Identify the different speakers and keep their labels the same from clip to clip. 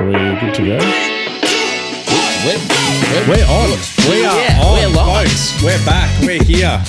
Speaker 1: Are we good to go?
Speaker 2: We're on. We are on,
Speaker 1: we're live.
Speaker 2: folks. We're back. We're here.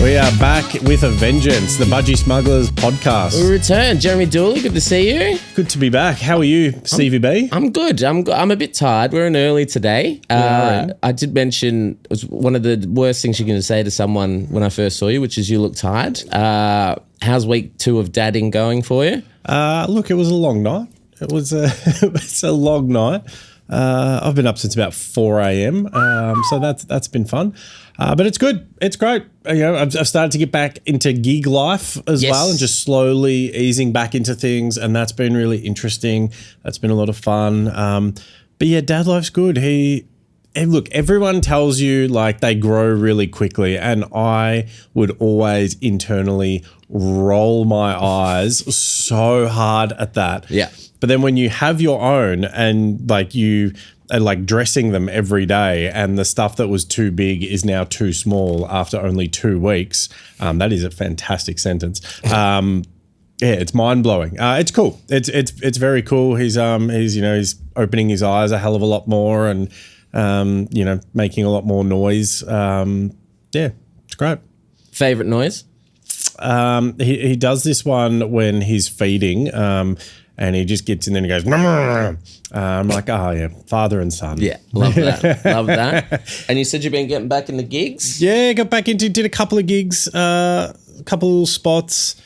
Speaker 2: We are back with a vengeance, the Budgy Smugglers podcast.
Speaker 1: We return. Jeremy Dooley, good to see you.
Speaker 2: Good to be back. How are you, Stevie B?
Speaker 1: I'm good. I'm a bit tired. We're in early today. I did mention it was one of the worst things you can say to someone when I first saw you, which is you look tired. How's week 2 of dadding going for you?
Speaker 2: Look, it was a long night. It's a long night. I've been up since about 4 a.m. So that's been fun. But it's good. It's great. I've started to get back into gig life as well, and just slowly easing back into things, and that's been really interesting. That's been a lot of fun. But yeah, dad life's good. Look, everyone tells you like they grow really quickly, and I would always internally roll my eyes so hard at that.
Speaker 1: Yeah.
Speaker 2: But then when you have your own and like you are like dressing them every day, and the stuff that was too big is now too small after only 2 weeks, that is a fantastic sentence. Yeah, it's mind blowing. It's cool. It's very cool. He's opening his eyes a hell of a lot more, and making a lot more noise. Yeah, it's great.
Speaker 1: Favorite noise?
Speaker 2: He does this one when he's feeding, and he just gets in there and he goes, I'm like, oh yeah, father and son.
Speaker 1: Yeah, love that. Love that. And you said you've been getting back into gigs?
Speaker 2: Yeah, got back into, did a couple of gigs, a couple of little spots.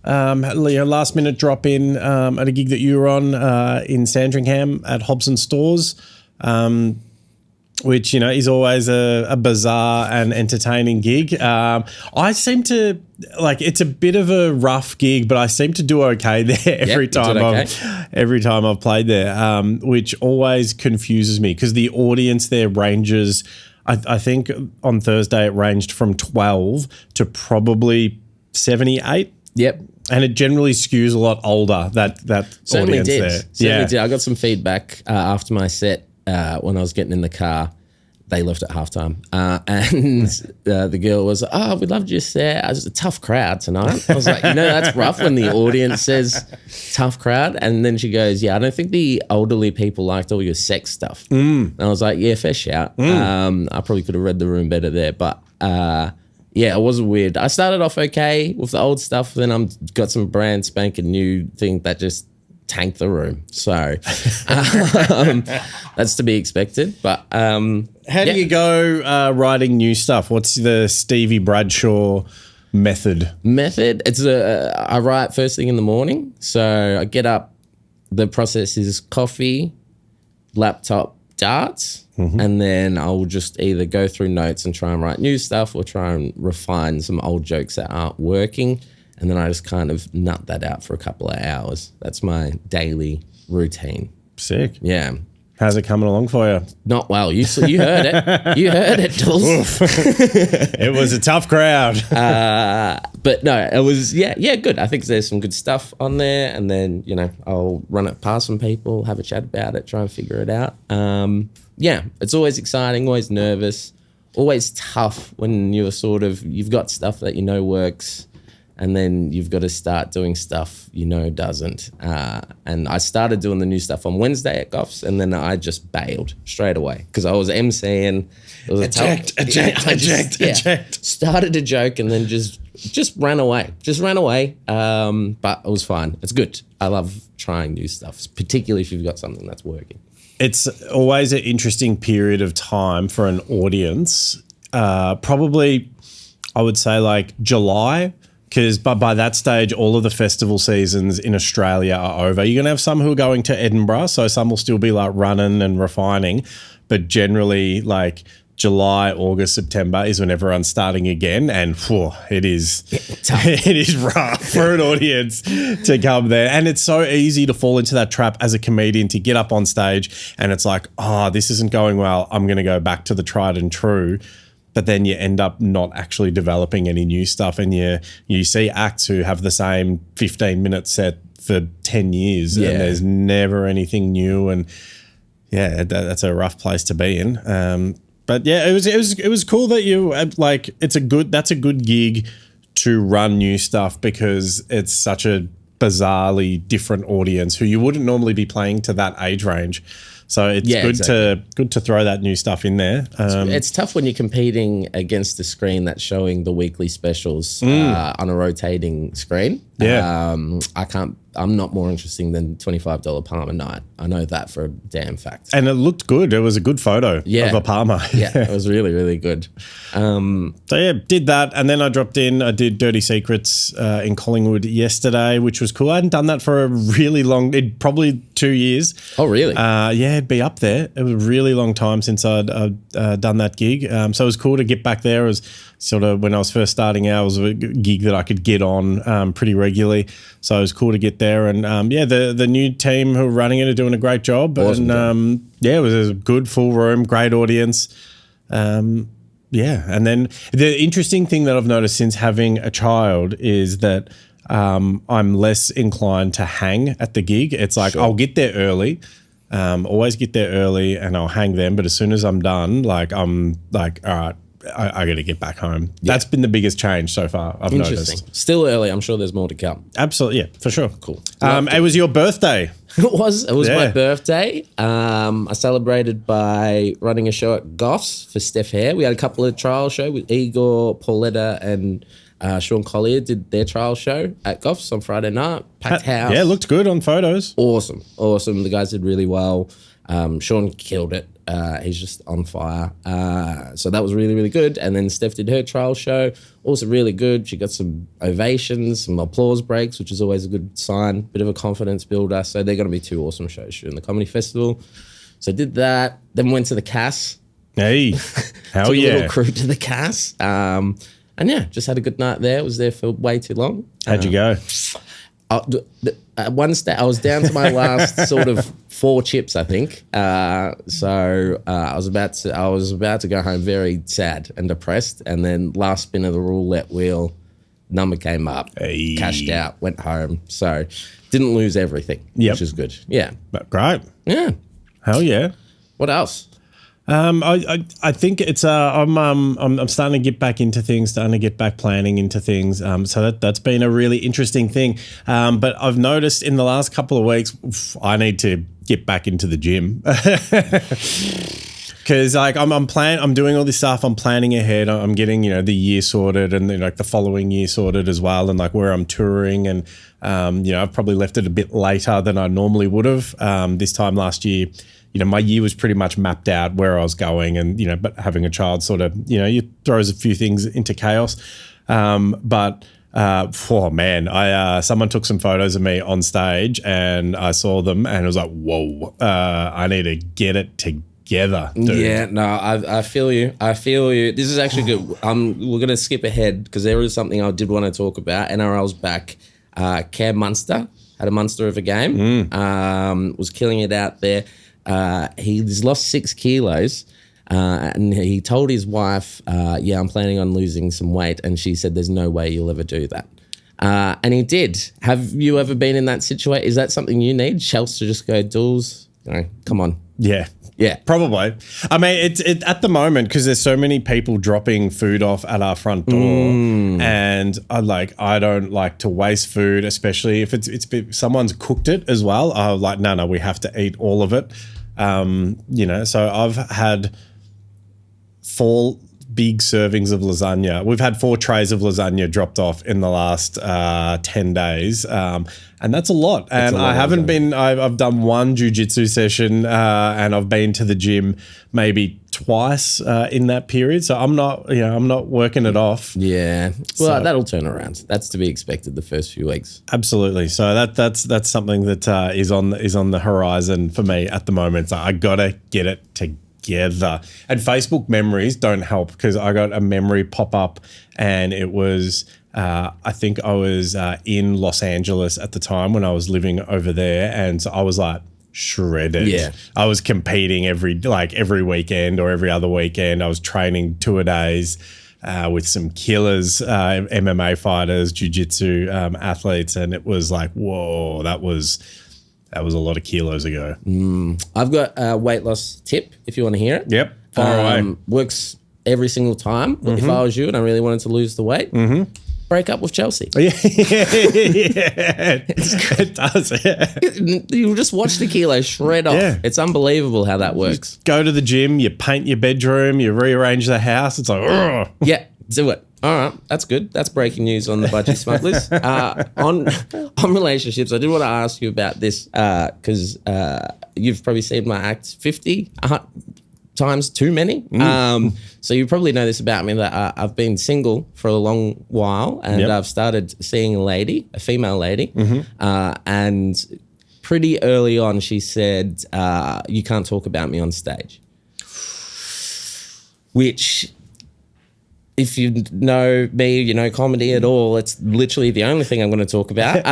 Speaker 2: Last minute drop in at a gig that you were on in Sandringham at Hobson Stores. Which, is always a bizarre and entertaining gig. I seem to, it's a bit of a rough gig, but I seem to do okay there every time I've played there, which always confuses me because the audience there ranges, I think on Thursday it ranged from 12 to probably 78.
Speaker 1: Yep.
Speaker 2: And it generally skews a lot older, that
Speaker 1: Certainly
Speaker 2: audience
Speaker 1: did.
Speaker 2: there.
Speaker 1: Certainly did. I got some feedback after my set. When I was getting in the car, they left at halftime, and the girl was, we'd love you to say it was a tough crowd tonight. I was like, that's rough when the audience says tough crowd. And then she goes, I don't think the elderly people liked all your sex stuff. And I was like, yeah, fair shout. I probably could have read the room better there, but it was weird. I started off okay with the old stuff, then I've got some brand spanking new thing that just tank the room. So that's to be expected. But
Speaker 2: how do you go writing new stuff? What's the Stevie Bradshaw method?
Speaker 1: It's I write first thing in the morning. So I get up, the process is coffee, laptop, darts, and then I'll just either go through notes and try and write new stuff or try and refine some old jokes that aren't working. And then I just kind of nut that out for a couple of hours. That's my daily routine.
Speaker 2: Sick.
Speaker 1: Yeah.
Speaker 2: How's it coming along for you?
Speaker 1: Not well. You heard it. You heard it, Dools.
Speaker 2: It was a tough crowd.
Speaker 1: But no, it was, good. I think there's some good stuff on there. And then, I'll run it past some people, have a chat about it, try and figure it out. It's always exciting, always nervous, always tough when you've got stuff that works. And then you've got to start doing stuff doesn't. And I started doing the new stuff on Wednesday at Goffs, and then I just bailed straight away because I was MCing. It was eject. Started a joke and then just ran away. But it was fine. It's good. I love trying new stuff, particularly if you've got something that's working.
Speaker 2: It's always an interesting period of time for an audience. Probably, I would say like July. Because by that stage, all of the festival seasons in Australia are over. You're going to have some who are going to Edinburgh, so some will still be like running and refining. But generally, like July, August, September is when everyone's starting again. And it is rough for an audience to come there. And it's so easy to fall into that trap as a comedian to get up on stage and it's like, this isn't going well. I'm going to go back to the tried and true. But then you end up not actually developing any new stuff, and you see acts who have the same 15-minute set for 10 years and there's never anything new, and that's a rough place to be in. But yeah, it was cool that you that's a good gig to run new stuff because it's such a bizarrely different audience who you wouldn't normally be playing to that age range. So it's good to throw that new stuff in there.
Speaker 1: It's tough when you're competing against a screen that's showing the weekly specials on a rotating screen.
Speaker 2: Yeah.
Speaker 1: I'm not more interesting than $25 Palmer night. I know that for a damn fact.
Speaker 2: And it looked good. It was a good photo of a Palmer.
Speaker 1: Yeah, it was really, really good.
Speaker 2: So yeah, did that. And then I dropped in, I did Dirty Secrets in Collingwood yesterday, which was cool. I hadn't done that for a really long, probably 2 years.
Speaker 1: Oh, really?
Speaker 2: Yeah, it'd be up there. It was a really long time since I'd done that gig. So it was cool to get back there. It was sort of when I was first starting out, it was a gig that I could get on pretty regularly. So it was cool to get there. And the new team who are running it are doing a great job.
Speaker 1: Awesome,
Speaker 2: and it was a good full room, great audience. And then the interesting thing that I've noticed since having a child is that I'm less inclined to hang at the gig. It's like I'll get there early. Always get there early and I'll hang them. But as soon as I'm done, I'm like, all right, I got to get back home. Yeah. That's been the biggest change so far, I've noticed.
Speaker 1: Still early. I'm sure there's more to come.
Speaker 2: Absolutely. Yeah, for sure.
Speaker 1: Cool.
Speaker 2: It was your birthday.
Speaker 1: It was my birthday. I celebrated by running a show at Goffs for Steph Hare. We had a couple of trial shows with Igor, Pauletta and Sean Collier did their trial show at Goffs on Friday night. Packed house.
Speaker 2: Yeah, looked good on photos.
Speaker 1: Awesome. The guys did really well. Sean killed it. He's just on fire. So that was really, really good. And then Steph did her trial show. Also really good. She got some ovations, some applause breaks, which is always a good sign. Bit of a confidence builder. So they're going to be two awesome shows during the comedy festival. So I did that. Then went to the Cass.
Speaker 2: Hey, hell
Speaker 1: Took
Speaker 2: yeah.
Speaker 1: a little crew to the Cass. And yeah, just had a good night there. Was there for way too long.
Speaker 2: How'd you go?
Speaker 1: At one stage, I was down to my last sort of 4 chips, I think. So I was about to go home very sad and depressed. And then last spin of the roulette wheel, number came up, cashed out, went home. So didn't lose everything, which is good. Yeah,
Speaker 2: great.
Speaker 1: Yeah,
Speaker 2: hell yeah.
Speaker 1: What else?
Speaker 2: I think it's I'm starting to get back into things, starting to get back planning into things. So that's been a really interesting thing. But I've noticed in the last couple of weeks, I need to get back into the gym. Because I'm doing all this stuff. I'm planning ahead. I'm getting the year sorted and the following year sorted as well, and where I'm touring. And I've probably left it a bit later than I normally would have. This time last year, my year was pretty much mapped out where I was going, and but having a child sort of you throws a few things into chaos. But someone took some photos of me on stage, and I saw them, and it was like, whoa, I need to get it together, dude. Yeah, no,
Speaker 1: I feel you. This is actually good. We're gonna skip ahead because there is something I did want to talk about. NRL's back. Cam Munster had a monster of a game. Was killing it out there. He's lost 6 kilos. And he told his wife, I'm planning on losing some weight. And she said, there's no way you'll ever do that. And he did. Have you ever been in that situation? Is that something you need? Shells to just go, Dools, come on.
Speaker 2: Yeah.
Speaker 1: Yeah.
Speaker 2: Probably. I mean, it's at the moment, because there's so many people dropping food off at our front door, and I don't like to waste food, especially if it's someone's cooked it as well. I'm like, no, we have to eat all of it. So I've had 4 big servings of lasagna. We've had 4 trays of lasagna dropped off in the last 10 days. And that's a lot. And I haven't been, I've done 1 jiu-jitsu session and I've been to the gym maybe twice in that period. So I'm not working it off.
Speaker 1: Yeah. Well, that'll turn around. That's to be expected the first few weeks.
Speaker 2: Absolutely. So that's something that is on the horizon for me at the moment. So I got to get it together. And Facebook memories don't help, because I got a memory pop up, and it was I think I was in Los Angeles at the time when I was living over there, and so I was like shredded. Yeah, I was competing every weekend or every other weekend. I was training 2-a-days with some killers, MMA fighters, jiu-jitsu athletes, and it was like, whoa, that was a lot of kilos ago.
Speaker 1: I've got a weight loss tip if you want to hear it.
Speaker 2: Yep, far away.
Speaker 1: Works every single time. If I was you and I really wanted to lose the weight, break up with Chelsea.
Speaker 2: Yeah, it does. Yeah.
Speaker 1: You just watch the kilo shred off.
Speaker 2: Yeah.
Speaker 1: It's unbelievable how that works.
Speaker 2: Go to the gym, you paint your bedroom, you rearrange the house. It's like, ugh.
Speaker 1: Yeah, do it. All right, that's good. That's breaking news on the Budgy Smugglers. On relationships, I did want to ask you about this because you've probably seen my act 50 times too many. So you probably know this about me, that I've been single for a long while, and I've started seeing a female lady, and pretty early on she said, you can't talk about me on stage, which... If you know me, you know comedy at all, it's literally the only thing I'm going to talk about.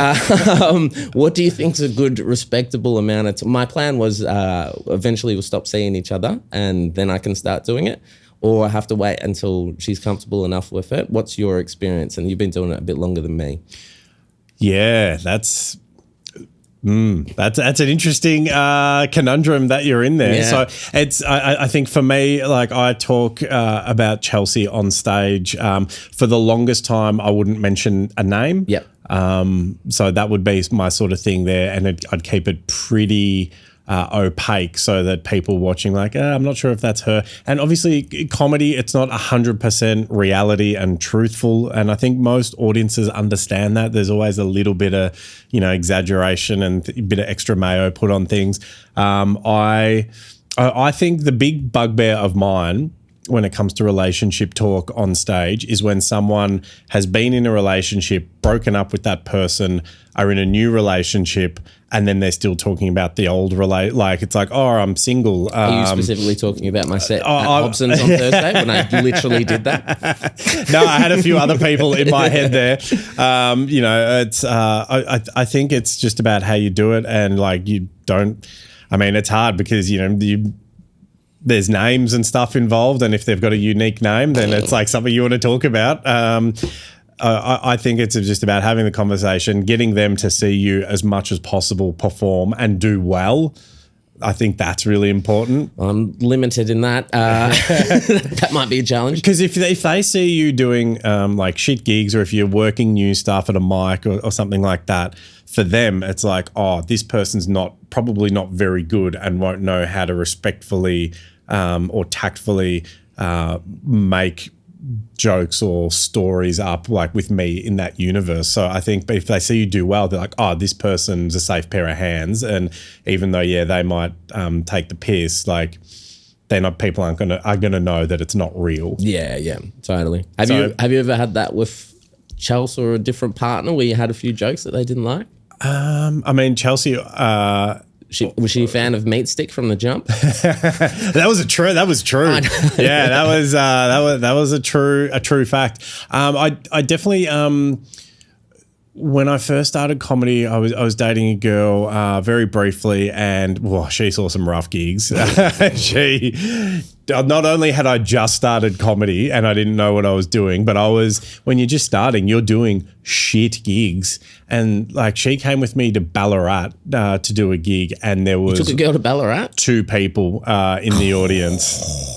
Speaker 1: What do you think is a good, respectable amount of time? My plan was eventually we'll stop seeing each other and then I can start doing it, or I have to wait until she's comfortable enough with it. What's your experience? And you've been doing it a bit longer than me.
Speaker 2: Yeah, that's an interesting conundrum that you're in there.
Speaker 1: Yeah.
Speaker 2: So it's I think for me, like I talk about Chelsea on stage. For the longest time, I wouldn't mention a name.
Speaker 1: Yep.
Speaker 2: So that would be my sort of thing there, and I'd keep it pretty opaque so that people watching like, I'm not sure if that's her. And obviously comedy, it's not 100% reality and truthful. And I think most audiences understand that. There's always a little bit of, exaggeration and a bit of extra mayo put on things. I think the big bugbear of mine when it comes to relationship talk on stage is when someone has been in a relationship, broken up with that person, are in a new relationship, and then they're still talking about the old like it's like, oh, I'm single.
Speaker 1: Are you specifically talking about my set at Hobson's on Thursday when I literally did that?
Speaker 2: No, I had a few other people in my head there. It's I think it's just about how you do it, and like you don't. I mean, it's hard because there's names and stuff involved, and if they've got a unique name, then it's like something you want to talk about. I think it's just about having the conversation, getting them to see you as much as possible perform and do well. I think that's really important.
Speaker 1: I'm limited in that. That might be a challenge.
Speaker 2: Because if they see you doing like shit gigs, or if you're working new stuff at a mic or something like that, for them, it's like, oh, this person's probably not very good and won't know how to respectfully or tactfully make jokes or stories up like with me in that universe. So I think if they see you do well, they're like, oh, this person's a safe pair of hands. And even though, they might take the piss, like people are gonna know that it's not real.
Speaker 1: Yeah, totally. Have you ever had that with Chelsea or a different partner where you had a few jokes that they didn't like?
Speaker 2: I mean, Chelsea.
Speaker 1: Was she a fan of Meat Stick from the jump?
Speaker 2: That was true. Yeah, that was a true fact. I definitely when I first started comedy, I was dating a girl very briefly, and she saw some rough gigs. Not only had I just started comedy and I didn't know what I was doing, but when you're just starting, you're doing shit gigs. And like she came with me to Ballarat to do a gig, and there was...
Speaker 1: You took a girl to Ballarat?
Speaker 2: 2 people in the audience.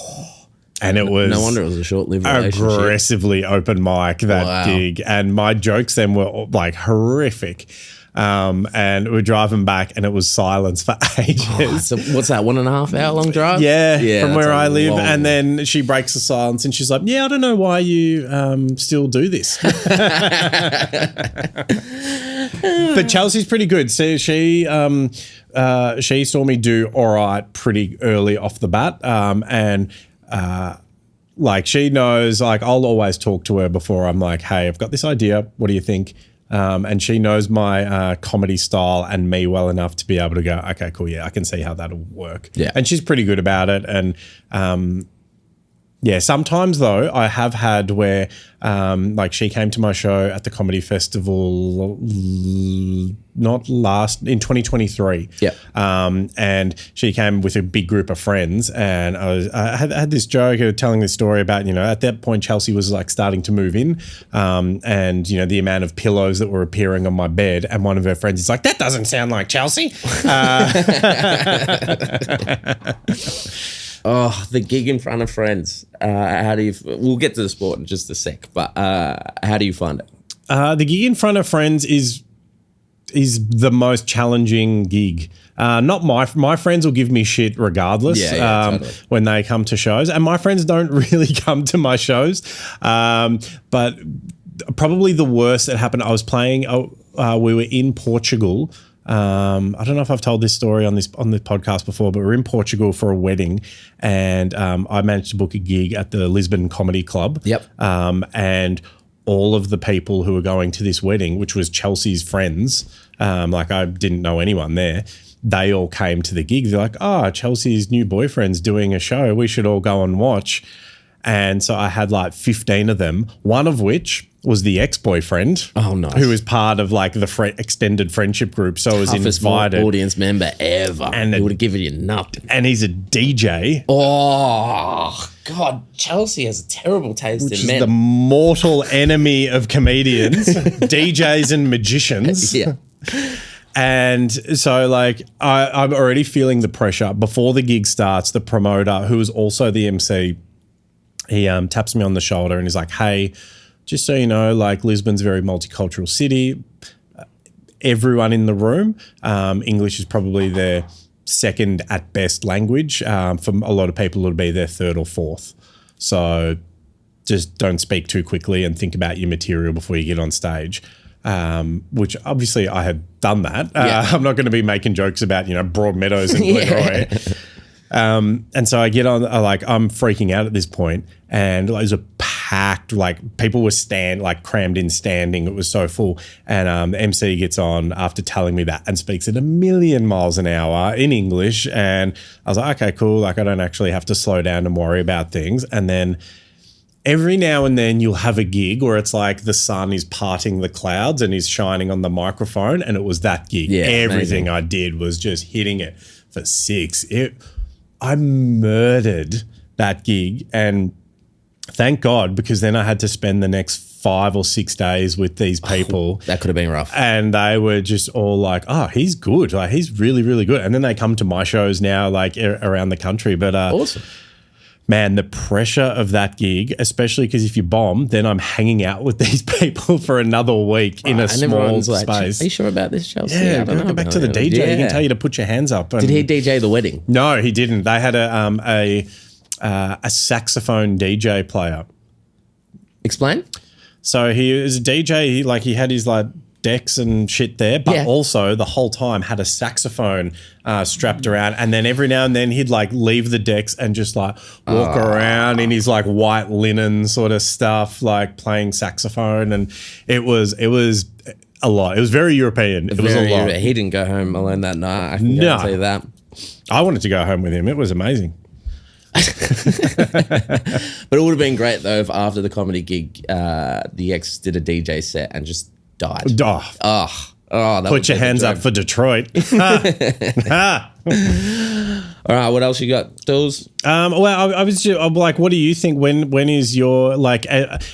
Speaker 2: And it was...
Speaker 1: No wonder it was a short-lived relationship.
Speaker 2: Aggressively open mic, that gig. And my jokes then were like horrific. And we're driving back, and it was silence for ages.
Speaker 1: So what's that, 1.5 hour long drive?
Speaker 2: Yeah, from where I live. And then she breaks the silence and she's like, I don't know why you still do this. But Chelsea's pretty good. So she saw me do all right pretty early off the bat. Like she knows, like I'll always talk to her before I'm like, hey, I've got this idea. What do you think? And she knows my comedy style and me well enough to be able to go, okay, cool, I can see how that'll work.
Speaker 1: Yeah.
Speaker 2: And she's pretty good about it. And sometimes though, I have had where like she came to my show at the comedy festival in 2023.
Speaker 1: Yeah.
Speaker 2: And she came with a big group of friends, and I had this joke of telling this story about, at that point Chelsea was like starting to move in, and the amount of pillows that were appearing on my bed, and one of her friends is like, that doesn't sound like Chelsea.
Speaker 1: Oh, the gig in front of friends. How do you... We'll get to the sport in just a sec, but how do you find it?
Speaker 2: The gig in front of friends is the most challenging gig. Not my friends will give me shit regardless
Speaker 1: totally.
Speaker 2: when they come to shows, and my friends don't really come to my shows. But probably the worst that happened, I was playing. We were in Portugal. I don't know if I've told this story on the podcast before, but we're in Portugal for a wedding, and I managed to book a gig at the Lisbon Comedy Club.
Speaker 1: Yep.
Speaker 2: And all of the people who were going to this wedding, which was Chelsea's friends, like I didn't know anyone there, they all came to the gig. They're like, Chelsea's new boyfriend's doing a show. We should all go and watch. And so I had like 15 of them, one of which was the ex-boyfriend.
Speaker 1: Oh, nice.
Speaker 2: Who was part of like the extended friendship group. So I was invited.
Speaker 1: Audience member ever.
Speaker 2: And
Speaker 1: he would have given you nothing.
Speaker 2: And he's a DJ.
Speaker 1: Oh, God. Chelsea has a terrible taste
Speaker 2: Which
Speaker 1: in men.
Speaker 2: is the mortal enemy of comedians, DJs and magicians.
Speaker 1: Yeah.
Speaker 2: And so, like, I'm already feeling the pressure. Before the gig starts, the promoter, who is also the MC, he taps me on the shoulder and he's like, hey, just so you know, like, Lisbon's a very multicultural city. Everyone in the room, English is probably their second at best language. For a lot of people, it'll be their third or fourth. So just don't speak too quickly and think about your material before you get on stage. Which obviously I had done that. I'm not going to be making jokes about, Broadmeadows and Glenroy. And so I get on, I'm freaking out at this point, and it was a packed, people were crammed in standing. It was so full. And the MC gets on after telling me that and speaks at 1,000,000 miles an hour in English. And I was like, okay, cool. I don't actually have to slow down and worry about things. And then every now and then you'll have a gig where it's like the sun is parting the clouds and is shining on the microphone, and it was that gig.
Speaker 1: Yeah,
Speaker 2: everything
Speaker 1: amazing.
Speaker 2: I did was just hitting it for 6. I murdered that gig, and thank God, because then I had to spend the next 5 or 6 days with these people.
Speaker 1: That could have been rough.
Speaker 2: And they were just all like, oh, he's good. Like, he's really, really good. And then they come to my shows now, around the country. But
Speaker 1: Awesome.
Speaker 2: Man, the pressure of that gig, especially because if you bomb, then I'm hanging out with these people for another week in a small space.
Speaker 1: Are you sure about this, Chelsea?
Speaker 2: Yeah, go back to the DJ.
Speaker 1: Yeah.
Speaker 2: He can tell you to put your hands up.
Speaker 1: Did he DJ the wedding?
Speaker 2: No, he didn't. They had a saxophone DJ player.
Speaker 1: Explain.
Speaker 2: So he was a DJ. He had his decks and shit there, but also the whole time had a saxophone strapped around, and then every now and then he'd leave the decks and just walk around in his white linen sort of stuff, playing saxophone, and it was a lot. It was very European. It was a lot.
Speaker 1: He didn't go home alone that night. I can guarantee that.
Speaker 2: I wanted to go home with him. It was amazing.
Speaker 1: But it would have been great though if after the comedy gig, the ex did a DJ set and just died. That
Speaker 2: Put your hands up for Detroit.
Speaker 1: All right, what else you got, Dools?
Speaker 2: Well, I was just what do you think? When is your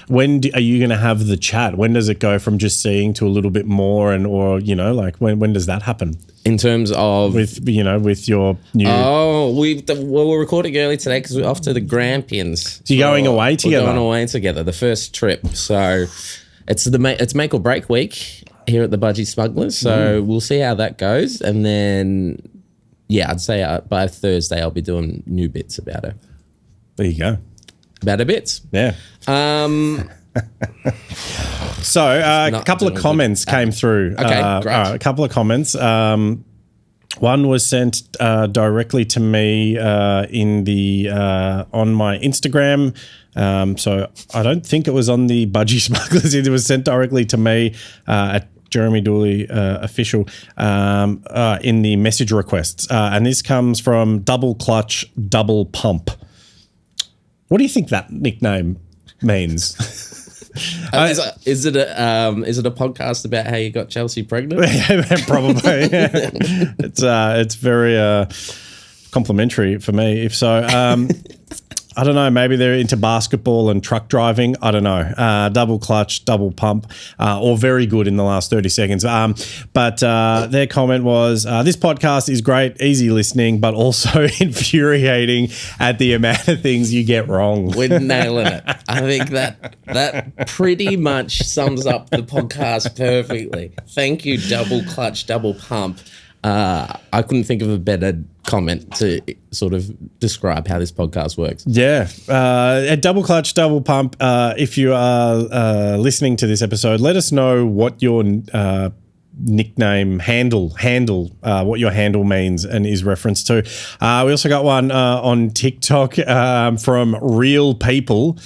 Speaker 2: when are you going to have the chat? When does it go from just seeing to a little bit more, when does that happen?
Speaker 1: In terms of
Speaker 2: with your new.
Speaker 1: we're recording early today because we're off to the Grampians.
Speaker 2: So you're going away together.
Speaker 1: We're going away together. The first trip. So it's make or break week here at the Budgy Smugglers. So we'll see how that goes, and then. Yeah, I'd say by Thursday I'll be doing new bits about it.
Speaker 2: There you go.
Speaker 1: About her bits.
Speaker 2: Yeah. So a couple of comments came through.
Speaker 1: Okay, great.
Speaker 2: A couple of comments. One was sent directly to me in the on my Instagram. So I don't think it was on the Budgy Smugglers. It was sent directly to me at Jeremy Dooley official in the message requests. And this comes from Double Clutch, Double Pump. What do you think that nickname means?
Speaker 1: Is it a podcast about how you got Chelsea pregnant?
Speaker 2: Probably. It's very complimentary for me, if so. I don't know. Maybe they're into basketball and truck driving. I don't know. Double clutch, double pump, or very good in the last 30 seconds. But their comment was, this podcast is great, easy listening, but also infuriating at the amount of things you get wrong.
Speaker 1: We're nailing it. I think that pretty much sums up the podcast perfectly. Thank you, double clutch, double pump. I couldn't think of a better comment to sort of describe how this podcast works.
Speaker 2: Yeah. At Double Clutch, Double Pump, if you are listening to this episode, let us know what your nickname, handle, what your handle means and is referenced to. We also got one on TikTok from Real People.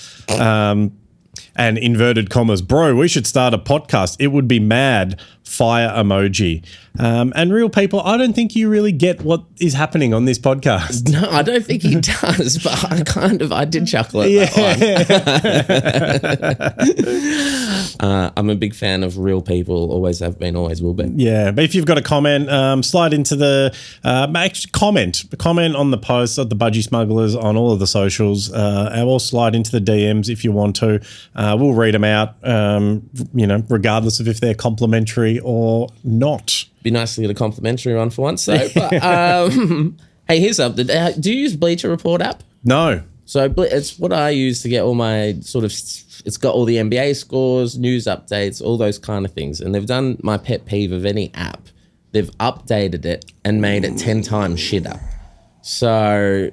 Speaker 2: And inverted commas, bro, we should start a podcast. It would be mad. Fire emoji. And Real People, I don't think you really get what is happening on this podcast.
Speaker 1: No, I don't think he does, but I did chuckle at that one. I'm a big fan of Real People. Always have been, always will be.
Speaker 2: Yeah, but if you've got a comment, slide into the comment on the post of the Budgy Smugglers on all of the socials, or slide into the DMs if you want to. We'll read them out, regardless of if they're complimentary or not.
Speaker 1: Be nice to get a complimentary one for once, though. But hey, here's something. Do you use Bleacher Report app?
Speaker 2: No.
Speaker 1: So it's what I use to get all my sort of. It's got all the NBA scores, news updates, all those kind of things. And they've done my pet peeve of any app. They've updated it and made it 10 times shitter. So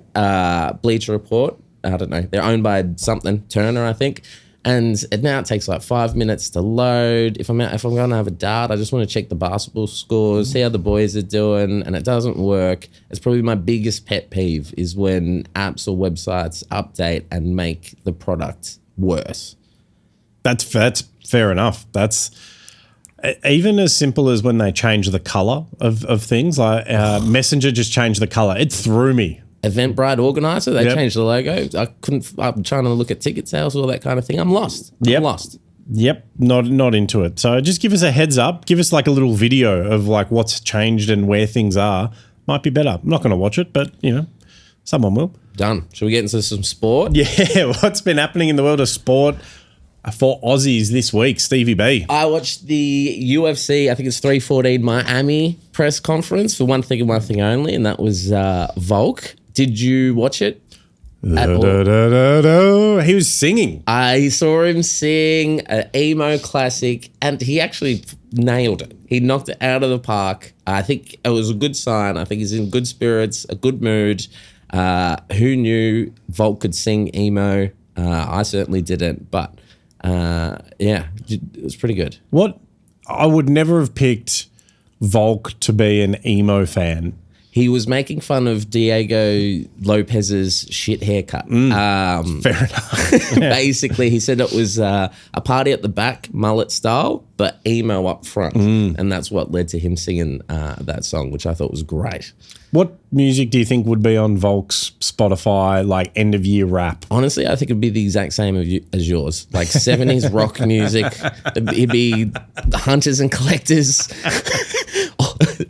Speaker 1: Bleacher Report, I don't know. They're owned by something, Turner, I think. And now it takes like 5 minutes to load. If I'm going to have a dart, I just want to check the basketball scores, see how the boys are doing, and it doesn't work. It's probably my biggest pet peeve is when apps or websites update and make the product worse.
Speaker 2: That's fair enough. That's even as simple as when they change the color of things. Like Messenger just changed the color. It threw me.
Speaker 1: Eventbrite organizer, they changed the logo. I'm trying to look at ticket sales, all that kind of thing. I'm lost. I'm lost.
Speaker 2: Yep, not into it. So just give us a heads up. Give us like a little video of like what's changed and where things are. Might be better. I'm not going to watch it, but someone will.
Speaker 1: Done. Shall we get into some sport?
Speaker 2: Yeah, what's been happening in the world of sport for Aussies this week, Stevie B?
Speaker 1: I watched the UFC, I think it's 314 Miami press conference for one thing and one thing only, and that was Volk. Did you watch it at all?
Speaker 2: He was singing.
Speaker 1: I saw him sing an emo classic, and he actually nailed it. He knocked it out of the park. I think it was a good sign. I think he's in good spirits, a good mood. Who knew Volk could sing emo? I certainly didn't, but it was pretty good.
Speaker 2: What? I would never have picked Volk to be an emo fan.
Speaker 1: He was making fun of Diego Lopez's shit haircut.
Speaker 2: Fair enough.
Speaker 1: Basically, he said it was a party at the back, mullet style, but emo up front. And that's what led to him singing that song, which I thought was great.
Speaker 2: What music do you think would be on Volk's Spotify, like end-of-year rap?
Speaker 1: Honestly, I think it'd be the exact same as yours. Like 70s rock music. It'd be Hunters and Collectors.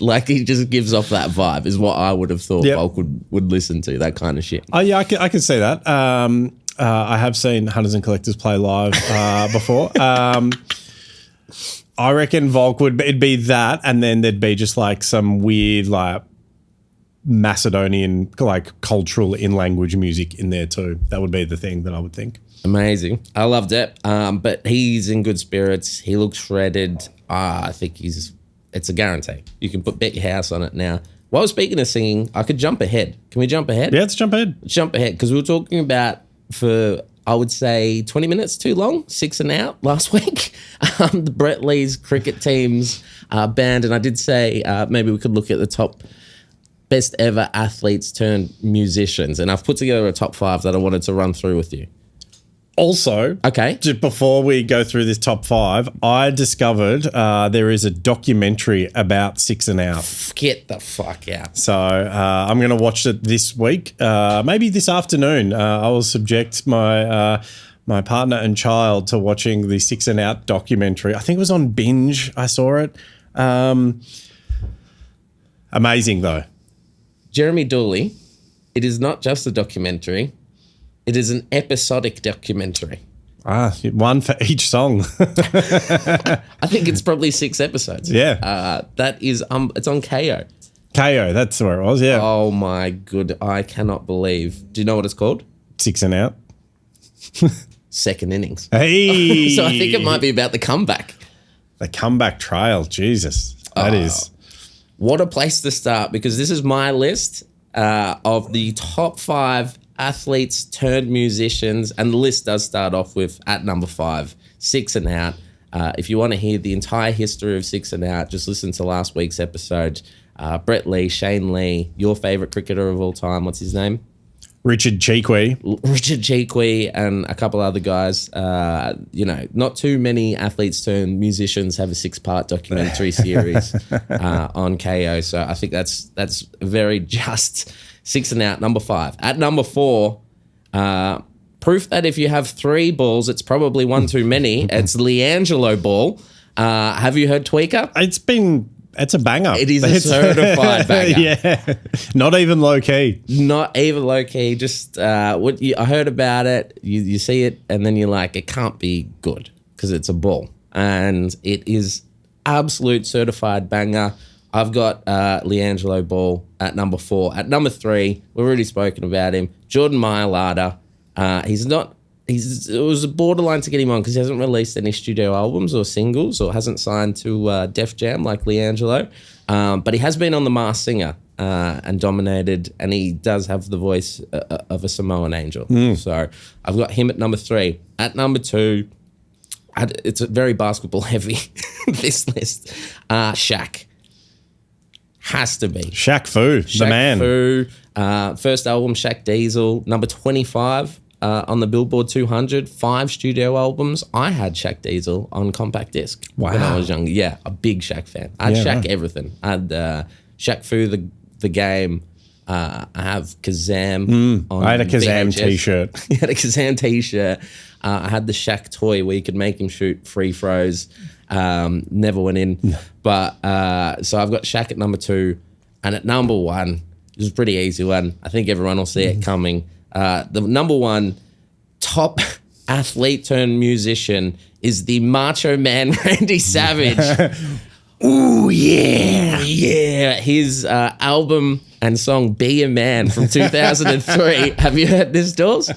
Speaker 1: Like he just gives off that vibe is what I would have thought Volk would listen to, that kind of shit.
Speaker 2: Oh, yeah, I can see that. I have seen Hunters and Collectors play live before. I reckon Volk it'd be that, and then there'd be just like some weird like Macedonian like cultural in-language music in there too. That would be the thing that I would think.
Speaker 1: Amazing. I loved it. But he's in good spirits. He looks shredded. I think it's a guarantee. You can bet your house on it now. While speaking of singing, I could jump ahead. Can we jump ahead?
Speaker 2: Yeah, let's jump ahead.
Speaker 1: Jump ahead, because we were talking about, for, I would say, 20 minutes too long, 6 and out last week, the Brett Lee's cricket team's band. And I did say maybe we could look at the top best ever athletes turned musicians. And I've put together a top 5 that I wanted to run through with you.
Speaker 2: Also, just before we go through this top 5, I discovered there is a documentary about 6 and Out.
Speaker 1: Get the fuck out.
Speaker 2: So I'm going to watch it this week, maybe this afternoon. I will subject my partner and child to watching the 6 and Out documentary. I think it was on Binge. I saw it. Amazing, though.
Speaker 1: Jeremy Dooley, it is not just a documentary. It is an episodic documentary.
Speaker 2: One for each song.
Speaker 1: I think it's probably 6 episodes.
Speaker 2: Yeah.
Speaker 1: That is, it's on KO.
Speaker 2: KO, that's where it was, yeah.
Speaker 1: Oh my good, I cannot believe. Do you know what it's called?
Speaker 2: 6 and Out.
Speaker 1: Second innings.
Speaker 2: Hey!
Speaker 1: So I think it might be about the comeback.
Speaker 2: The comeback trail, Jesus. That is.
Speaker 1: What a place to start, because this is my list of the top 5 athletes turned musicians, and the list does start off with at number 5, 6 and Out. If you want to hear the entire history of 6 and Out, just listen to last week's episode. Brett Lee, Shane Lee, your favourite cricketer of all time, what's his name?
Speaker 2: Richard Cheekwee,
Speaker 1: and a couple other guys. Not too many athletes turned musicians have a 6-part documentary series on KO. So I think that's very just. 6 and Out, number 5. At number 4, proof that if you have 3 balls, it's probably one too many. It's LiAngelo ball. Have you heard Tweaker?
Speaker 2: It's a banger.
Speaker 1: It is a certified banger.
Speaker 2: Yeah. Not even low key.
Speaker 1: Not even low key. Just I heard about it. You see it, and then you're like, it can't be good because it's a ball, and it is absolute certified banger. I've got LiAngelo Ball at number 4. At number 3, we've already spoken about him. Jordan Mailata. It was borderline to get him on because he hasn't released any studio albums or singles or hasn't signed to Def Jam like LiAngelo. But he has been on The Masked Singer and dominated, and he does have the voice of a Samoan angel. So I've got him at number 3. At number 2, it's a very basketball heavy, this list. Shaq. Has to be.
Speaker 2: Shaq Fu, the man.
Speaker 1: Fu, first album, Shaq Diesel, number 25 on the Billboard 200, 5 studio albums. I had Shaq Diesel on compact disc when I was younger. Yeah, a big Shaq fan. I had Shaq everything. I had Shaq Fu, the game. I have Kazam on
Speaker 2: I had a Kazam
Speaker 1: VHS.
Speaker 2: t-shirt.
Speaker 1: I had a Kazam t-shirt. I had the Shaq toy where you could make him shoot free throws. Never went in. But so I've got Shaq at number 2. And at number 1, this is a pretty easy one. I think everyone will see it coming. The number 1 top athlete turned musician is the Macho Man Randy Savage. Ooh, yeah. Yeah. His album and song Be a Man from 2003. Have you heard this, Dools?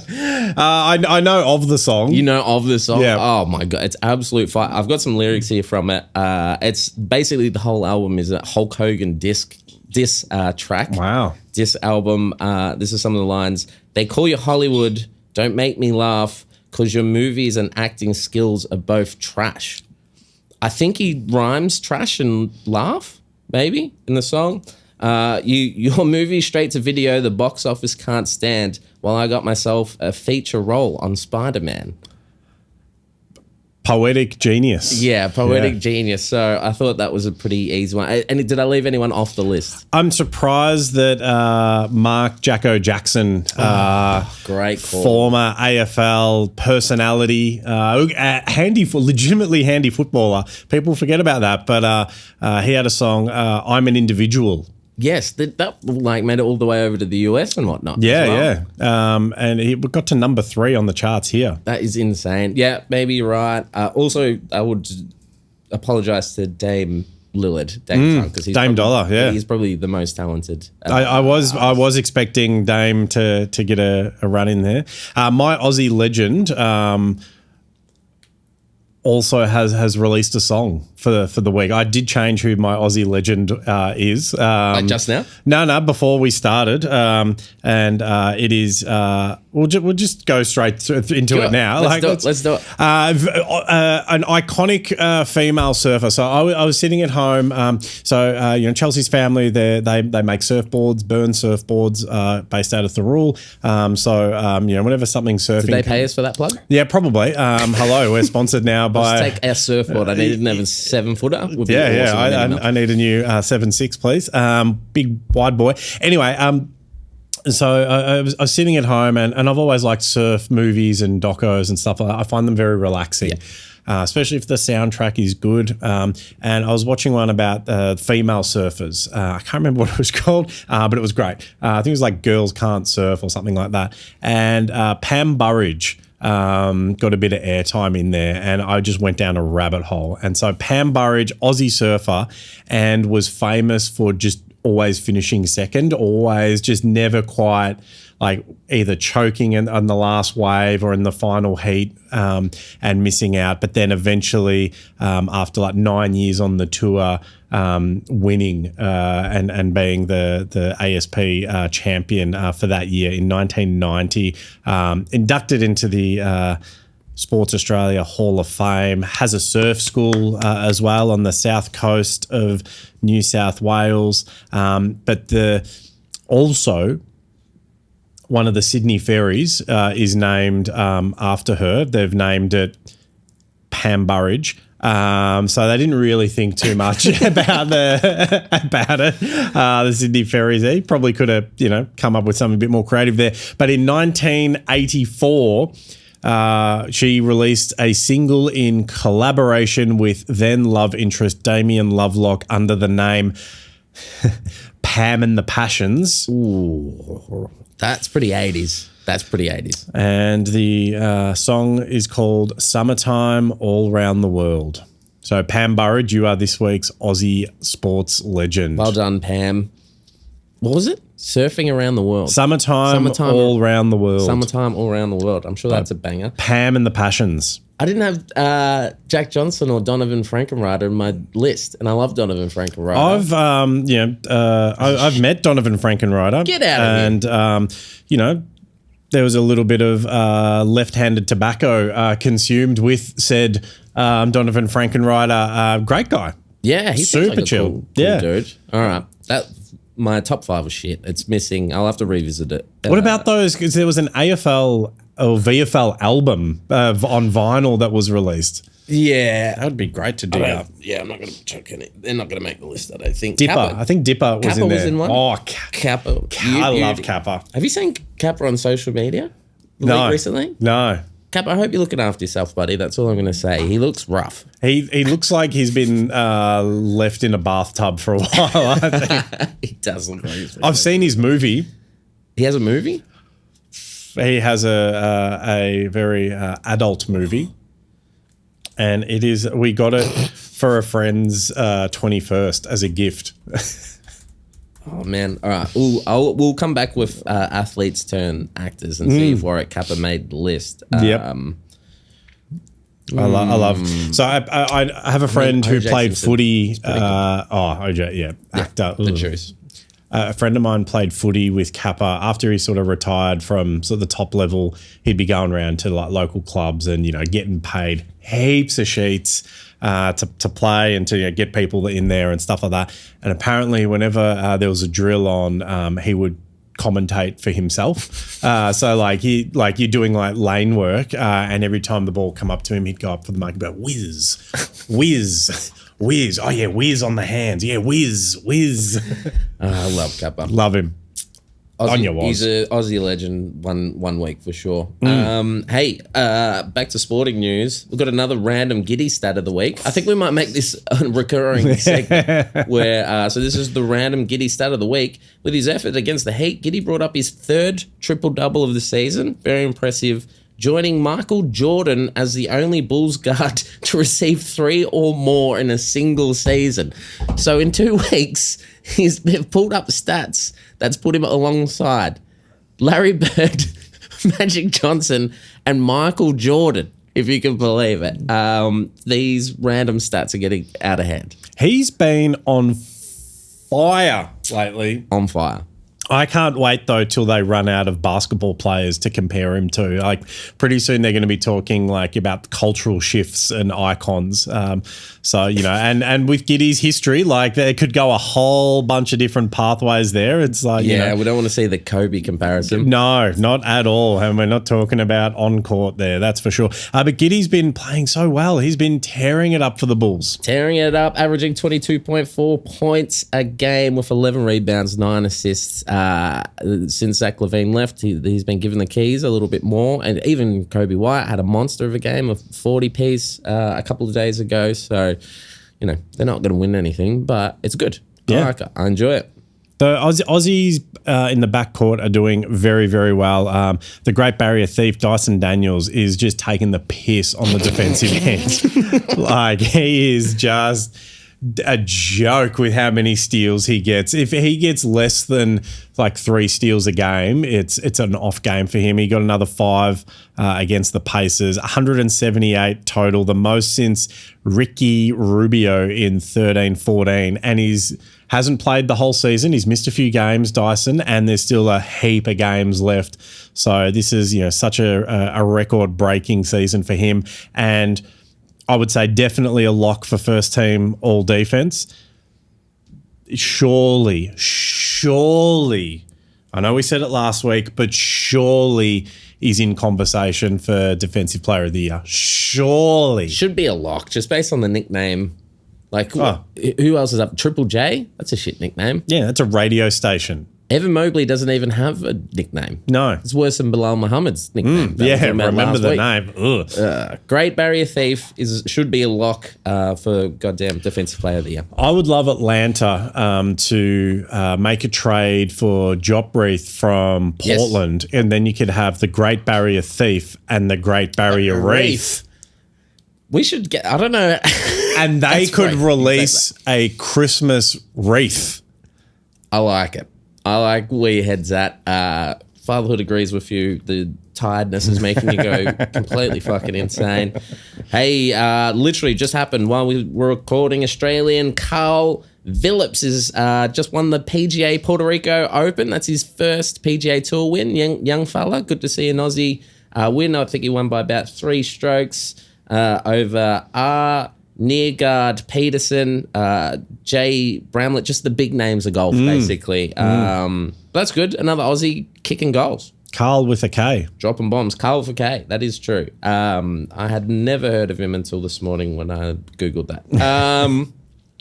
Speaker 2: I know of the song.
Speaker 1: You know of the song?
Speaker 2: Yeah.
Speaker 1: Oh, my God. It's absolute fire. I've got some lyrics here from it. It's basically the whole album is a Hulk Hogan diss track.
Speaker 2: Wow.
Speaker 1: Diss album. This is some of the lines. They call you Hollywood. Don't make me laugh because your movies and acting skills are both trash. I think he rhymes trash and laugh, maybe, in the song. Your movie straight to video, the box office can't stand, while I got myself a feature role on Spider-Man.
Speaker 2: Poetic genius.
Speaker 1: Yeah, poetic genius. So I thought that was a pretty easy one. And did I leave anyone off the list?
Speaker 2: I'm surprised that Mark Jacko Jackson,
Speaker 1: great call.
Speaker 2: former AFL personality, legitimately handy footballer. People forget about that, but he had a song, I'm an Individual.
Speaker 1: Yes, that made it all the way over to the US and whatnot.
Speaker 2: Yeah, and he got to number 3 on the charts here.
Speaker 1: That is insane. Yeah, maybe you're right. Also, I would apologise to Dame Lillard, because he's
Speaker 2: Dame Dollar. Yeah,
Speaker 1: he's probably the most talented.
Speaker 2: I was expecting Dame to get a run in there. My Aussie legend. Also has released a song for the week. I did change who my Aussie legend is.
Speaker 1: Like just now?
Speaker 2: No, before we started. And it is. We'll just go straight into it now.
Speaker 1: Let's do it.
Speaker 2: An iconic female surfer. So I was sitting at home. Chelsea's family they make surfboards, burn surfboards, based out of Thirroul. Whenever something's surfing,
Speaker 1: did they pay us for that plug?
Speaker 2: Yeah, probably. Hello, we're sponsored now by.
Speaker 1: Let's take our surfboard. I need another 7-footer.
Speaker 2: I need a new 7.6, please. Big wide boy. Anyway, So I was sitting at home and I've always liked surf movies and docos and stuff like that. I find them very relaxing. Especially if the soundtrack is good. And I was watching one about female surfers. I can't remember what it was called, but it was great. I think it was like Girls Can't Surf or something like that. And Pam Burridge got a bit of airtime in there, and I just went down a rabbit hole. And so Pam Burridge, Aussie surfer, and was famous for just always finishing second, always just never quite like either choking on the last wave or in the final heat and missing out. But then eventually, after like 9 years on the tour, winning and being the ASP champion for that year in 1990, inducted into the Sports Australia Hall of Fame, has a surf school as well on the south coast of New South Wales. But also one of the Sydney ferries is named after her. They've named it Pam Burridge. So they didn't really think too much about it. The Sydney ferries there probably could have, come up with something a bit more creative there. But in 1984, she released a single in collaboration with then love interest Damien Lovelock under the name Pam and the Passions.
Speaker 1: Ooh, that's pretty 80s. That's pretty 80s.
Speaker 2: And the song is called Summertime All Round the World. So Pam Burridge, you are this week's Aussie sports legend.
Speaker 1: Well done, Pam. What was it? Surfing around the world.
Speaker 2: Summertime all around the world.
Speaker 1: Summertime all around the world. I'm sure that's a banger.
Speaker 2: Pam and the Passions.
Speaker 1: I didn't have Jack Johnson or Donovan Frankenreiter in my list, and I love Donovan Frankenreiter.
Speaker 2: I've met Donovan Frankenreiter.
Speaker 1: Get out of
Speaker 2: here. And there was a little bit of left-handed tobacco consumed with said Donovan Frankenreiter. Great guy.
Speaker 1: Yeah, he's
Speaker 2: super
Speaker 1: like a
Speaker 2: chill.
Speaker 1: Cool dude. All right, my top 5 was shit. It's missing. I'll have to revisit it.
Speaker 2: What about those? Because there was an AFL or VFL album on vinyl that was released.
Speaker 1: Yeah,
Speaker 2: that would be great to dig up.
Speaker 1: Yeah, I'm not going to chuck any. They're not going to make the list. I don't think.
Speaker 2: Dipper.
Speaker 1: Kappa.
Speaker 2: I think Dipper was
Speaker 1: Kappa
Speaker 2: in there.
Speaker 1: Was in one?
Speaker 2: Oh,
Speaker 1: Kappa.
Speaker 2: I love Kappa.
Speaker 1: Have you seen Kappa on social media? Recently?
Speaker 2: No.
Speaker 1: Kappa, I hope you're looking after yourself, buddy. That's all I'm going to say. He looks rough.
Speaker 2: He looks like he's been left in a bathtub for a while, I think.
Speaker 1: He does look like he's been
Speaker 2: I've seen his movie.
Speaker 1: He has a movie?
Speaker 2: He has a very adult movie. And it is, we got it for a friend's 21st as a gift.
Speaker 1: Oh, man. All right. We'll come back with athletes turn actors and see if Warwick Kappa made the list.
Speaker 2: Yep. I love. So I have a friend who played footy. OJ, yeah. Actor.
Speaker 1: The juice.
Speaker 2: A friend of mine played footy with Kappa. After he sort of retired from sort of the top level, he'd be going around to like local clubs and, getting paid heaps of sheets to play and to get people in there and stuff like that. And apparently whenever there was a drill on, he would commentate for himself. So you're doing like lane work and every time the ball come up to him, he'd go up for the mic and go, whiz. Oh, yeah, whiz on the hands. Yeah, whiz.
Speaker 1: I love Kappa.
Speaker 2: Love him.
Speaker 1: He's an Aussie legend one week for sure. Hey, back to sporting news. We've got another random Giddy stat of the week. I think we might make this a recurring segment where, so this is the random Giddy stat of the week. With his effort against the Heat, Giddy brought up his 3rd triple-double of the season. Very impressive. Joining Michael Jordan as the only Bulls guard to receive 3 or more in a single season. So in 2 weeks, they've pulled up stats that's put him alongside Larry Bird, Magic Johnson, and Michael Jordan, if you can believe it. These random stats are getting out of hand.
Speaker 2: He's been on fire lately.
Speaker 1: On fire.
Speaker 2: I can't wait, though, till they run out of basketball players to compare him to. Like, pretty soon they're going to be talking, like, about cultural shifts and icons. So, and with Giddy's history, like, there could go a whole bunch of different pathways there. It's like,
Speaker 1: we don't want to see the Kobe comparison.
Speaker 2: No, not at all. And we're not talking about on court there, that's for sure. But Giddy's been playing so well. He's been tearing it up for the Bulls.
Speaker 1: Tearing it up, averaging 22.4 points a game with 11 rebounds, 9 assists. Since Zach Levine left, he's been given the keys a little bit more. And even Kobe White had a monster of a game of 40 piece a couple of days ago. So, they're not going to win anything, but it's good.
Speaker 2: Yeah.
Speaker 1: I like it. I enjoy it.
Speaker 2: The Aussies in the backcourt are doing very, very well. The Great Barrier Thief, Dyson Daniels, is just taking the piss on the defensive end. Like, he is just a joke with how many steals he gets. If he gets less than like 3 steals a game, it's an off game for him. He got another 5 against the Pacers, 178 total, the most since Ricky Rubio in 13-14, and hasn't played the whole season. He's missed a few games, Dyson, and there's still a heap of games left. So this is, such a record-breaking season for him. And I would say definitely a lock for first team all defense. Surely, I know we said it last week, but surely is in conversation for Defensive Player of the Year. Surely.
Speaker 1: Should be a lock, just based on the nickname. Like, who else is up? Triple J? That's a shit nickname.
Speaker 2: Yeah, that's a radio station.
Speaker 1: Evan Mobley doesn't even have a nickname.
Speaker 2: No.
Speaker 1: It's worse than Bilal Muhammad's nickname.
Speaker 2: Remember the name. Ugh.
Speaker 1: Great Barrier Thief should be a lock for goddamn Defensive Player of the Year.
Speaker 2: I would love Atlanta to make a trade for Jopreath from Portland, and then you could have the Great Barrier Thief and the Great Barrier Reef.
Speaker 1: We should get, I don't know.
Speaker 2: And they could release a Christmas wreath.
Speaker 1: I like it. I like where your head's at. Fatherhood agrees with you. The tiredness is making you go completely fucking insane. Hey, literally just happened while we were recording. Australian Carl Phillips is just won the PGA Puerto Rico Open. That's his first PGA Tour win. Young fella. Good to see an Aussie win. I think he won by about 3 strokes over Nearguard, Peterson, Jay Bramlett, just the big names of golf, basically. That's good. Another Aussie kicking goals.
Speaker 2: Carl with a K.
Speaker 1: Dropping bombs. Carl with a K. That is true. I had never heard of him until this morning when I Googled that.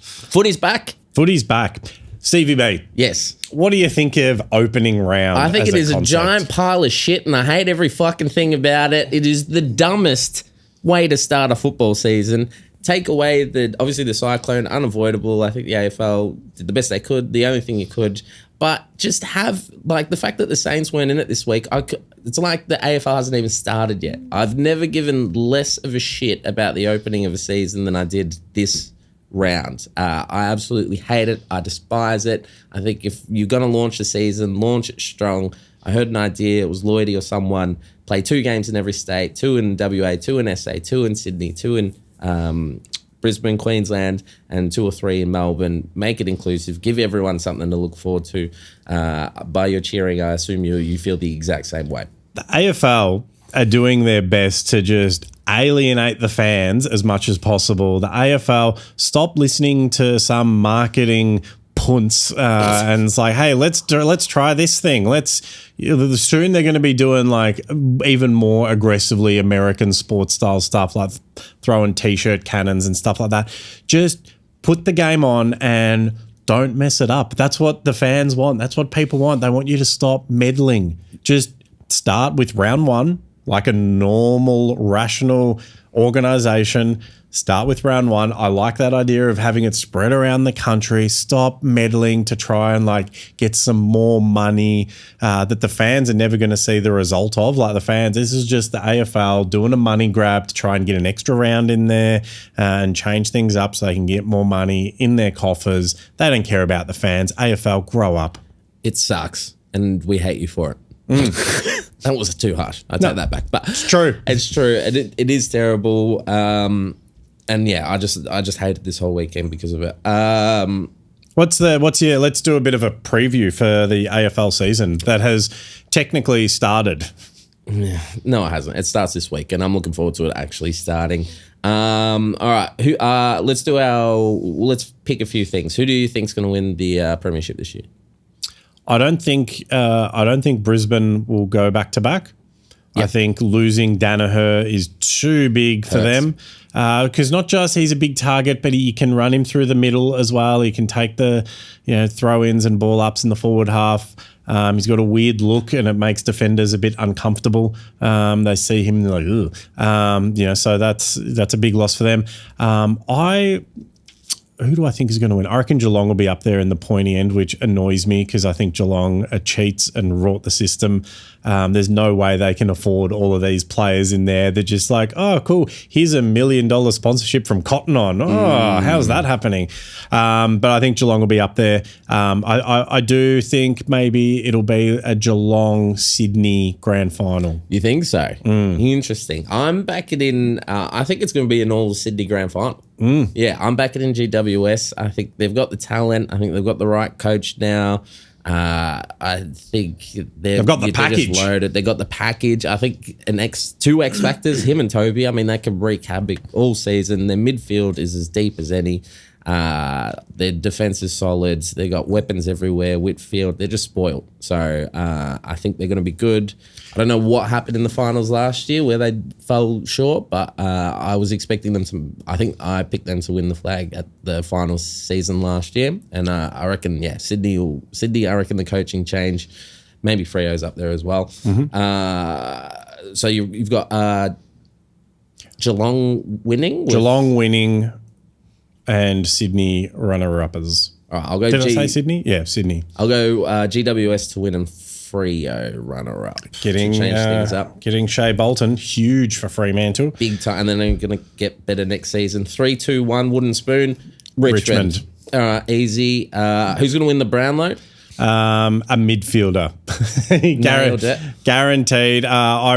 Speaker 1: Footy's back.
Speaker 2: Footy's back. Stevie B.
Speaker 1: Yes.
Speaker 2: What do you think of opening round?
Speaker 1: I think it is
Speaker 2: concept?
Speaker 1: A giant pile of shit, and I hate every fucking thing about it. It is the dumbest way to start a football season. Take away obviously the cyclone, unavoidable. I think the AFL did the best they could, the only thing you could. But just have, like, the fact that the Saints weren't in it this week, it's like the AFL hasn't even started yet. I've never given less of a shit about the opening of a season than I did this round. I absolutely hate it. I despise it. I think if you're going to launch the season, launch it strong. I heard an idea, it was Lloydie or someone, play 2 games in every state, 2 in WA, 2 in SA, 2 in Sydney, 2 in Brisbane, Queensland, and 2 or 3 in Melbourne. Make it inclusive. Give everyone something to look forward to. By your cheering, I assume you feel the exact same way.
Speaker 2: The AFL are doing their best to just alienate the fans as much as possible. The AFL, stop listening to some marketing punts and it's like, hey, let's try this thing. Soon they're going to be doing like even more aggressively American sports style stuff, like throwing t-shirt cannons and stuff like that. Just put the game on and don't mess it up. That's what the fans want. That's what people want. They want you to stop meddling. Just start with round 1 like a normal, rational organization. Start with round 1. I like that idea of having it spread around the country. Stop meddling to try and like get some more money that the fans are never going to see the result of. Like the fans, this is just the AFL doing a money grab to try and get an extra round in there and change things up so they can get more money in their coffers. They don't care about the fans. AFL, grow up.
Speaker 1: It sucks, and we hate you for it. That was too harsh. I take that back, but
Speaker 2: it's true.
Speaker 1: It's true. It is terrible. And yeah, I just hated this whole weekend because of it.
Speaker 2: Let's do a bit of a preview for the AFL season that has technically started.
Speaker 1: Yeah, no, it hasn't. It starts this week, and I'm looking forward to it actually starting. All right, let's pick a few things. Who do you think's going to win the premiership this year?
Speaker 2: I don't think Brisbane will go back to back. I think losing Danaher is too big for them because not just he's a big target, but you can run him through the middle as well. He can take the throw-ins and ball ups in the forward half. He's got a weird look and it makes defenders a bit uncomfortable. They see him and they're like, ugh. So that's a big loss for them. Who do I think is going to win? I reckon Geelong will be up there in the pointy end, which annoys me because I think Geelong are cheats and rot the system. There's no way they can afford all of these players in there. They're just like, oh, cool. Here's $1 million sponsorship from Cotton On. Oh, how's that happening? But I think Geelong will be up there. I do think maybe it'll be a Geelong-Sydney grand final.
Speaker 1: You think so? Interesting. I'm backing in. I think it's going to be an all-Sydney grand final. Yeah, I'm backing in GWS. I think they've got the talent. I think they've got the right coach now. I think they've got the package. Just loaded. They got the package. I think two X factors, him and Toby. I mean, they can wreak havoc all season. Their midfield is as deep as any. Their defense is solid. They got weapons everywhere. Whitfield, they're just spoiled. So I think they're going to be good. I don't know what happened in the finals last year where they fell short, but I was expecting them to. I think I picked them to win the flag at the finals season last year, and I reckon, Sydney. I reckon the coaching change, maybe Freo's up there as well. So you've got Geelong winning. And Sydney runner-uppers.
Speaker 2: All right, I'll go. Did I say Sydney? Yeah, Sydney.
Speaker 1: I'll go GWS to win and Freo runner-up.
Speaker 2: Change things up. Getting Shea Bolton, huge for Fremantle.
Speaker 1: Big time. And then they're going to get better next season. 3-2-1, wooden spoon. Richmond. All right, easy. Who's going to win the Brownlow?
Speaker 2: A midfielder. Guaranteed. I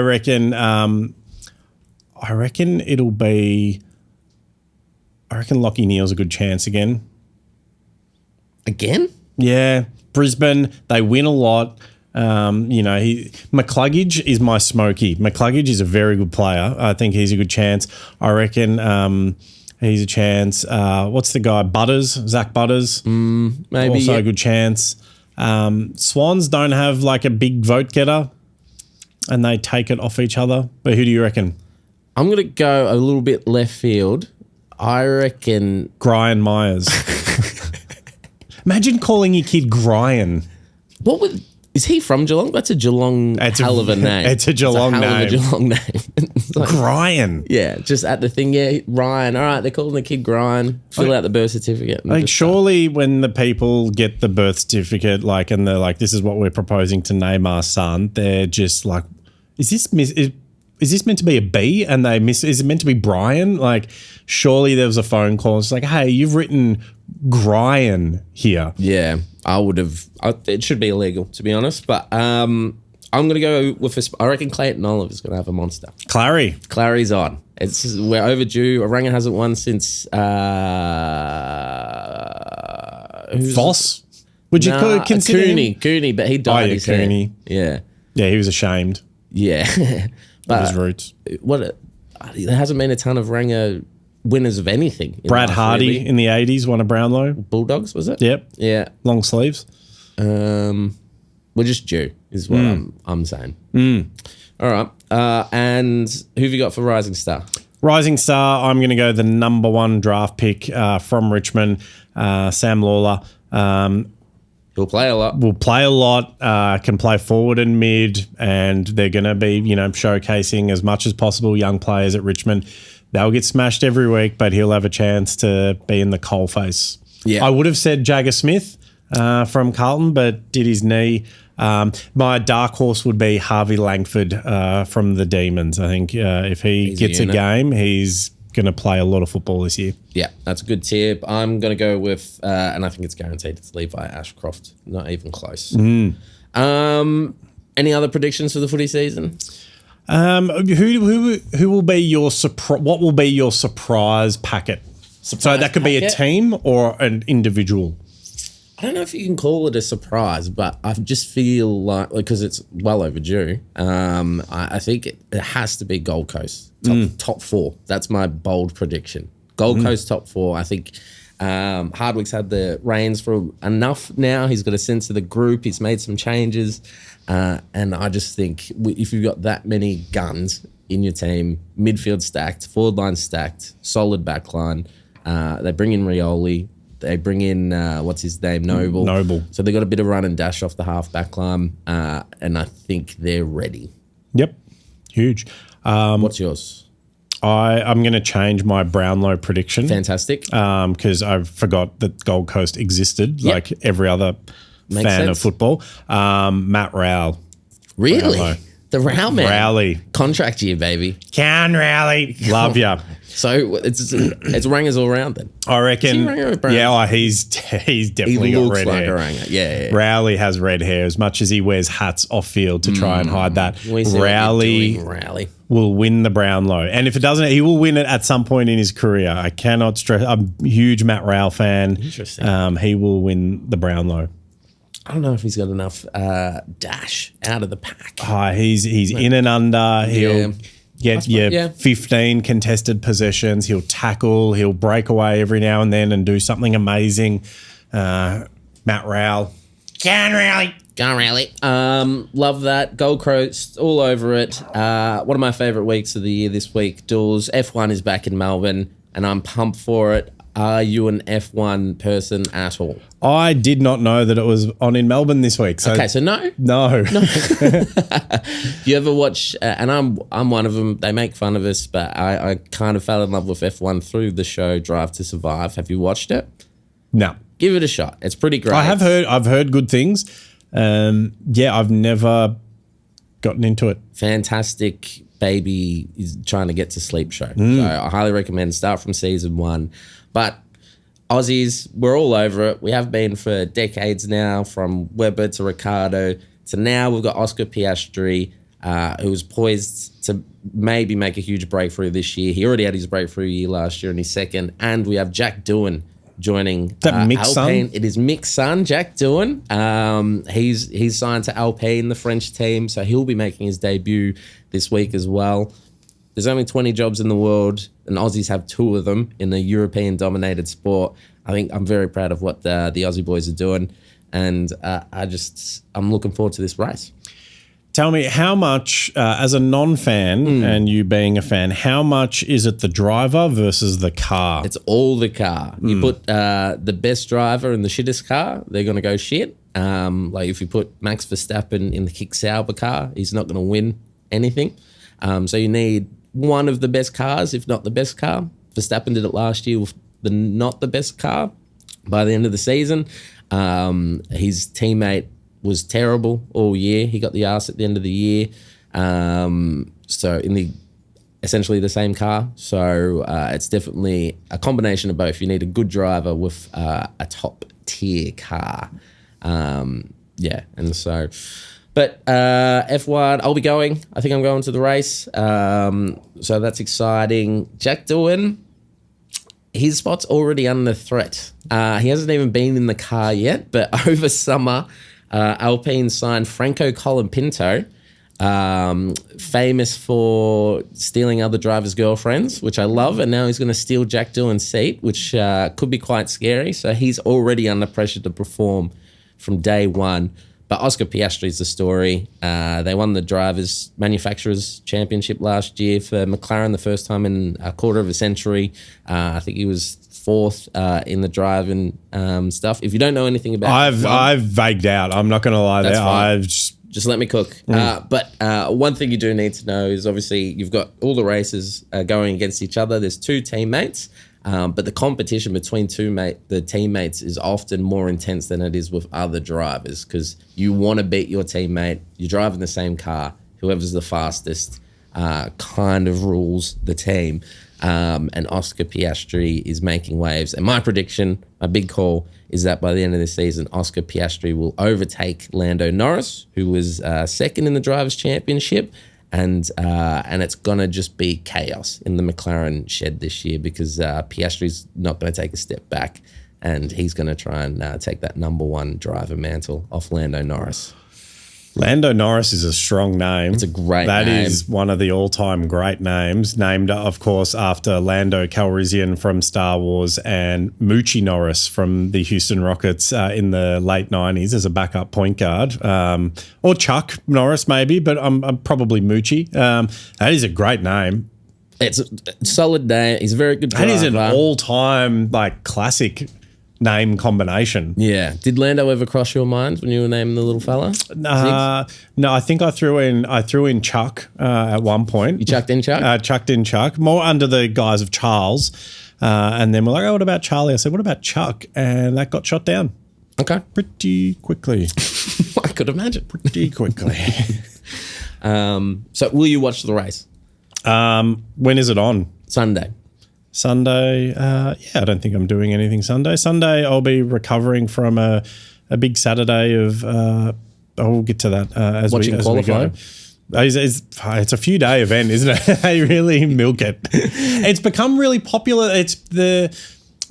Speaker 2: reckon it'll be... I reckon Lachie Neale's a good chance again.
Speaker 1: Again?
Speaker 2: Yeah. Brisbane, they win a lot. McCluggage is my smoky. McCluggage is a very good player. I think he's a good chance. I reckon he's a chance. What's the guy? Zach Butters.
Speaker 1: Maybe.
Speaker 2: Also a good chance. Swans don't have like a big vote getter and they take it off each other. But who do you reckon?
Speaker 1: I'm going to go a little bit left field. I reckon
Speaker 2: Brian Myers. Imagine calling your kid Brian.
Speaker 1: Is he from Geelong? That's a Geelong hell of a name.
Speaker 2: It's a Geelong name.
Speaker 1: Like,
Speaker 2: Brian.
Speaker 1: Yeah, just at the thing. Yeah, Ryan. All right, they're calling the kid Brian. Fill out the birth certificate.
Speaker 2: Like, surely when the people get the birth certificate, and they're like, "This is what we're proposing to name our son," they're just like, "Is this meant to be a B?" And is it meant to be Brian? Like, surely there was a phone call. It's like, hey, you've written Brian here.
Speaker 1: Yeah, I would have. It should be illegal, to be honest. But I'm going to go with I reckon Clayton Olive is going to have a monster. Clary's on. We're overdue. Oranga hasn't won since
Speaker 2: Voss? Would you consider
Speaker 1: Cooney, but he died his
Speaker 2: Cooney.
Speaker 1: Hair.
Speaker 2: Yeah, he was ashamed.
Speaker 1: Yeah.
Speaker 2: But his roots.
Speaker 1: There hasn't been a ton of Ranger winners of anything.
Speaker 2: Brad Hardy in the 80s won a Brownlow.
Speaker 1: Bulldogs, was it?
Speaker 2: Yep.
Speaker 1: Yeah.
Speaker 2: Long sleeves.
Speaker 1: We're just due, is what I'm saying. All right. And who have you got for Rising Star?
Speaker 2: Rising Star, I'm going to go the number one draft pick from Richmond, Sam Lawler.
Speaker 1: He'll play a lot.
Speaker 2: Will play a lot, can play forward and mid, and they're going to be, showcasing as much as possible young players at Richmond. They'll get smashed every week, but he'll have a chance to be in the coalface. Yeah. I would have said Jagger Smith from Carlton, but did his knee. My dark horse would be Harvey Langford from the Demons. I think if he gets a game, he's going to play a lot of football this year.
Speaker 1: Yeah, that's a good tip. I'm going to go with, and I think it's guaranteed, it's Levi Ashcroft. Not even close. Any other predictions for the footy season?
Speaker 2: Who will be your what will be your surprise packet? So that could be a team or an individual.
Speaker 1: I don't know if you can call it a surprise, but I just feel like, because it's well overdue, I think it has to be Gold Coast. Top four. That's my bold prediction. Gold Coast top four. I think Hardwick's had the reins for enough now. He's got a sense of the group. He's made some changes. And I just think if you've got that many guns in your team, midfield stacked, forward line stacked, solid back line, they bring in Rioli, they bring in, what's his name, Noble. So they got a bit of run and dash off the half back line, and I think they're ready.
Speaker 2: Yep, huge.
Speaker 1: What's yours?
Speaker 2: I'm going to change my Brownlow prediction.
Speaker 1: Fantastic.
Speaker 2: Because I forgot that Gold Coast existed, like every other
Speaker 1: Makes
Speaker 2: fan
Speaker 1: sense.
Speaker 2: of football. Matt Rowell.
Speaker 1: Really?
Speaker 2: Brownlow.
Speaker 1: The Row man.
Speaker 2: Rowley.
Speaker 1: Contract year, baby.
Speaker 2: Can Rowley. Love ya.
Speaker 1: So it's Rangers all round then.
Speaker 2: I reckon.
Speaker 1: Is he Ranger or Brown?
Speaker 2: Yeah, he's definitely
Speaker 1: He
Speaker 2: got
Speaker 1: looks
Speaker 2: red
Speaker 1: like
Speaker 2: hair.
Speaker 1: a Ranger. Yeah.
Speaker 2: Rowley has red hair as much as he wears hats off field to try and hide that.
Speaker 1: We see what you're
Speaker 2: Rowley
Speaker 1: doing, Rowley.
Speaker 2: will win the Brownlow. And if it doesn't, he will win it at some point in his career. I cannot stress. I'm a huge Matt Rowell fan.
Speaker 1: Interesting.
Speaker 2: He will win the Brownlow.
Speaker 1: I don't know if he's got enough dash out of the pack.
Speaker 2: He's in and under. He'll get your
Speaker 1: yeah.
Speaker 2: 15 contested possessions. He'll tackle. He'll break away every now and then and do something amazing. Matt Rowell. Can Rowley.
Speaker 1: Go Rowley. Love that. Gold Coast all over it. One of my favourite weeks of the year this week. Dools. F1 is back in Melbourne and I'm pumped for it. Are you an F1 person at all?
Speaker 2: I did not know that it was on in Melbourne this week. So
Speaker 1: Okay, so no?
Speaker 2: No.
Speaker 1: You ever watch, and I'm one of them, they make fun of us, but I kind of fell in love with F1 through the show Drive to Survive. Have you watched it?
Speaker 2: No.
Speaker 1: Give it a shot. It's pretty great.
Speaker 2: I've heard good things. I've never gotten into it.
Speaker 1: Fantastic baby is trying to get to sleep show. So I highly recommend start from season 1. But Aussies, we're all over it. We have been for decades now, from Webber to Ricardo to now we've got Oscar Piastri, who's poised to maybe make a huge breakthrough this year. He already had his breakthrough year last year in his second. And we have Jack Doohan joining
Speaker 2: that Mick's
Speaker 1: Alpine.
Speaker 2: son?
Speaker 1: It is Mick's son, Jack Doohan. He's signed to Alpine, the French team, so he'll be making his debut this week as well. There's only 20 jobs in the world, and Aussies have 2 of them in a European-dominated sport. I think I'm very proud of what the Aussie boys are doing, and I'm looking forward to this race.
Speaker 2: Tell me, how much, as a non-fan and you being a fan, how much is it the driver versus the car?
Speaker 1: It's all the car. You put the best driver in the shittest car, they're going to go shit. Like if you put Max Verstappen in the Kick Sauber car, he's not going to win anything. So you need one of the best cars, if not the best car. Verstappen did it last year with not the best car. By the end of the season, his teammate was terrible all year. He got the arse at the end of the year. So in essentially the same car. So it's definitely a combination of both. You need a good driver with a top tier car. But F1, I'll be going. I think I'm going to the race. So that's exciting. Jack Doohan, his spot's already under threat. He hasn't even been in the car yet, but over summer, Alpine signed Franco Colapinto, famous for stealing other drivers' girlfriends, which I love, and now he's going to steal Jack Doohan's seat, which could be quite scary. So he's already under pressure to perform from day one. But Oscar Piastri is the story. They won the Drivers' Manufacturers' Championship last year for McLaren, the first time in a quarter of a century. I think he was 4th in the driving stuff. If you don't know anything about
Speaker 2: I've vagued out. I'm not going to lie there.
Speaker 1: fine.
Speaker 2: I've
Speaker 1: just let me cook. But one thing you do need to know is obviously you've got all the races going against each other. There's 2 teammates. But the competition between the teammates is often more intense than it is with other drivers because you want to beat your teammate. You're driving the same car. Whoever's the fastest kind of rules the team. And Oscar Piastri is making waves. And my prediction, my big call, is that by the end of the season, Oscar Piastri will overtake Lando Norris, who was second in the Drivers' Championship. And it's going to just be chaos in the McLaren shed this year because Piastri's not going to take a step back and he's going to try and take that number 1 driver mantle off Lando Norris.
Speaker 2: Lando Norris is a strong name.
Speaker 1: It's a great
Speaker 2: name. That
Speaker 1: name.
Speaker 2: is one of the all-time great names, named, of course, after Lando Calrissian from Star Wars and Moochie Norris from the Houston Rockets in the late 90s as a backup point guard. Or Chuck Norris, maybe, but I'm probably Moochie. That is a great name.
Speaker 1: It's a solid name. He's a very good driver.
Speaker 2: That is an all-time, like, classic name combination.
Speaker 1: Yeah. Did Lando ever cross your mind when you were naming the little fella?
Speaker 2: No, I think I threw in Chuck at one point.
Speaker 1: You chucked in Chuck?
Speaker 2: Chucked in Chuck, more under the guise of Charles. And then we're like, oh, what about Charlie? I said, what about Chuck? And that got shot down.
Speaker 1: Okay.
Speaker 2: Pretty quickly.
Speaker 1: I could imagine.
Speaker 2: Pretty quickly.
Speaker 1: So will you watch the race?
Speaker 2: When is it on?
Speaker 1: Sunday.
Speaker 2: Yeah, I don't think I'm doing anything Sunday. Sunday, I'll be recovering from a big Saturday of. I'll get to that as
Speaker 1: Watching
Speaker 2: we
Speaker 1: qualify.
Speaker 2: go. It's a few day event, isn't it? They really milk it. It's become really popular. It's the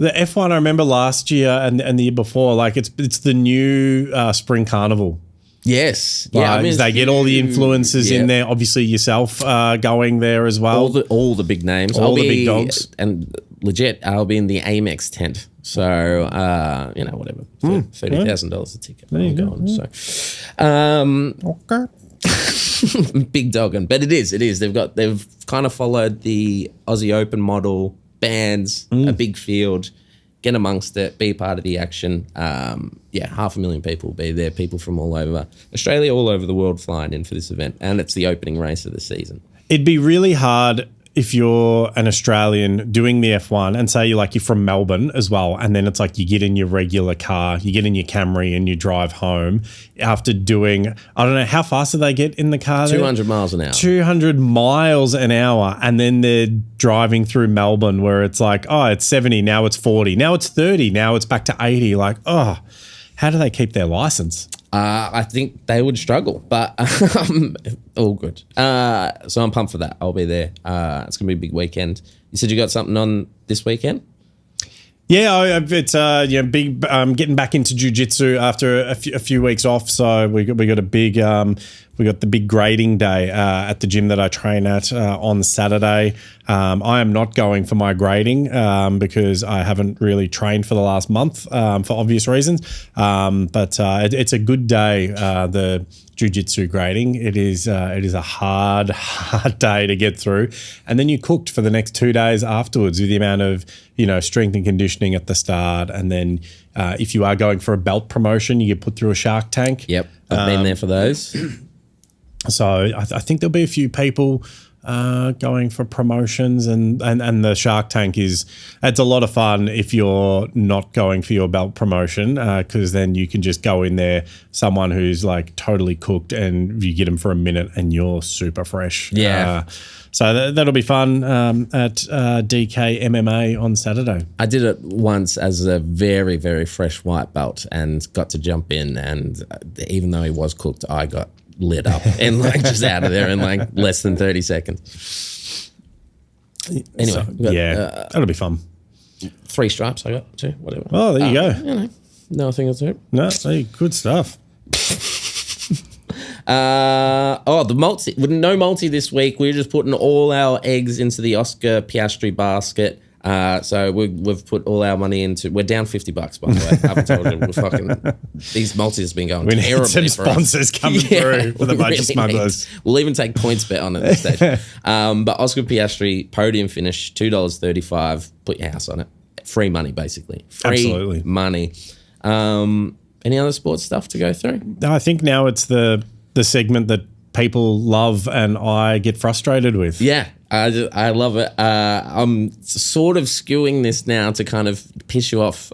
Speaker 2: F1 I remember last year and the year before. Like it's the new Spring Carnival.
Speaker 1: Yes.
Speaker 2: Yeah, they get all the influencers in there. Obviously, yourself going there as well.
Speaker 1: All the big names.
Speaker 2: All the big dogs.
Speaker 1: And legit, I'll be in the Amex tent. So, whatever. $30,000 a ticket.
Speaker 2: There you go.
Speaker 1: So, big dogging. But it is. They've kind of followed the Aussie Open model, bands, a big field, get amongst it, be part of the action. 500,000 people will be there, people from all over Australia, all over the world flying in for this event. And it's the opening race of the season.
Speaker 2: It'd be really hard if you're an Australian doing the F1 and say you're from Melbourne as well, and then it's like you get in your regular car, you get in your Camry and you drive home after doing, I don't know, how fast do they get in the car?
Speaker 1: 200 miles an hour.
Speaker 2: 200 miles an hour. And then they're driving through Melbourne where it's like, oh, it's 70, now it's 40, now it's 30, now it's back to 80. Like, oh, how do they keep their license?
Speaker 1: I think they would struggle, but all good. So I'm pumped for that. I'll be there. It's going to be a big weekend. You said you got something on this weekend?
Speaker 2: Yeah, it's big. Getting back into jiu-jitsu after a few weeks off, so we got a big. We got the big grading day at the gym that I train at on Saturday. I am not going for my grading because I haven't really trained for the last month for obvious reasons. But it's a good day. The jiu-jitsu grading. It is a hard day to get through, and then you cooked for the next 2 days afterwards with the amount of strength and conditioning at the start, and then if you are going for a belt promotion, you get put through a Shark Tank.
Speaker 1: Yep, I've been there for those.
Speaker 2: So I think there'll be a few people going for promotions, and the Shark Tank it's a lot of fun if you're not going for your belt promotion because then you can just go in there, someone who's like totally cooked, and you get them for a minute and you're super fresh.
Speaker 1: Yeah.
Speaker 2: So that'll be fun at DK MMA on Saturday. I
Speaker 1: did it once as a very, very fresh white belt and got to jump in, and even though he was cooked, I got lit up and just out of there in less than 30 seconds. Anyway,
Speaker 2: that'll be fun.
Speaker 1: 3 stripes I got too, whatever.
Speaker 2: Oh, there you go.
Speaker 1: Nothing else to
Speaker 2: No, good stuff.
Speaker 1: The multi. With no multi this week, we're just putting all our eggs into the Oscar Piastri basket. So we've put all our money into. We're down $50, by the way. I haven't told you. We're fucking. These multis have been going
Speaker 2: we
Speaker 1: terribly.
Speaker 2: We need some sponsors coming through for the Budgy Smugglers.
Speaker 1: We'll even take Pointsbet on at this stage. But Oscar Piastri podium finish, $2.35. Put your house on it. Free money, basically. Free money. Any other sports stuff to go through?
Speaker 2: I think now it's the segment that people love and I get frustrated with.
Speaker 1: Yeah. I love it. I'm sort of skewing this now to kind of piss you off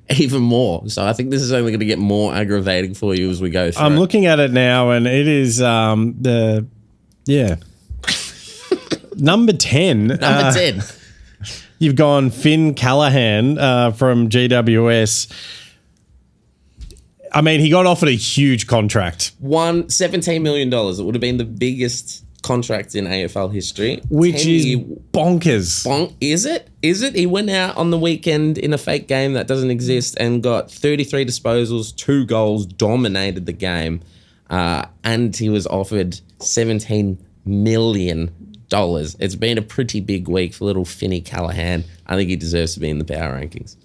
Speaker 1: even more. So I think this is only going to get more aggravating for you as we go through.
Speaker 2: I'm looking at it now, and it is number 10.
Speaker 1: Number 10.
Speaker 2: You've gone Finn Callahan from GWS. I mean, he got offered a huge contract.
Speaker 1: $17 million. It would have been the biggest contract in AFL history.
Speaker 2: Which is bonkers.
Speaker 1: Is it? He went out on the weekend in a fake game that doesn't exist and got 33 disposals, 2 goals, dominated the game. and he was offered $17 million. It's been a pretty big week for little Finney Callahan. I think he deserves to be in the power rankings.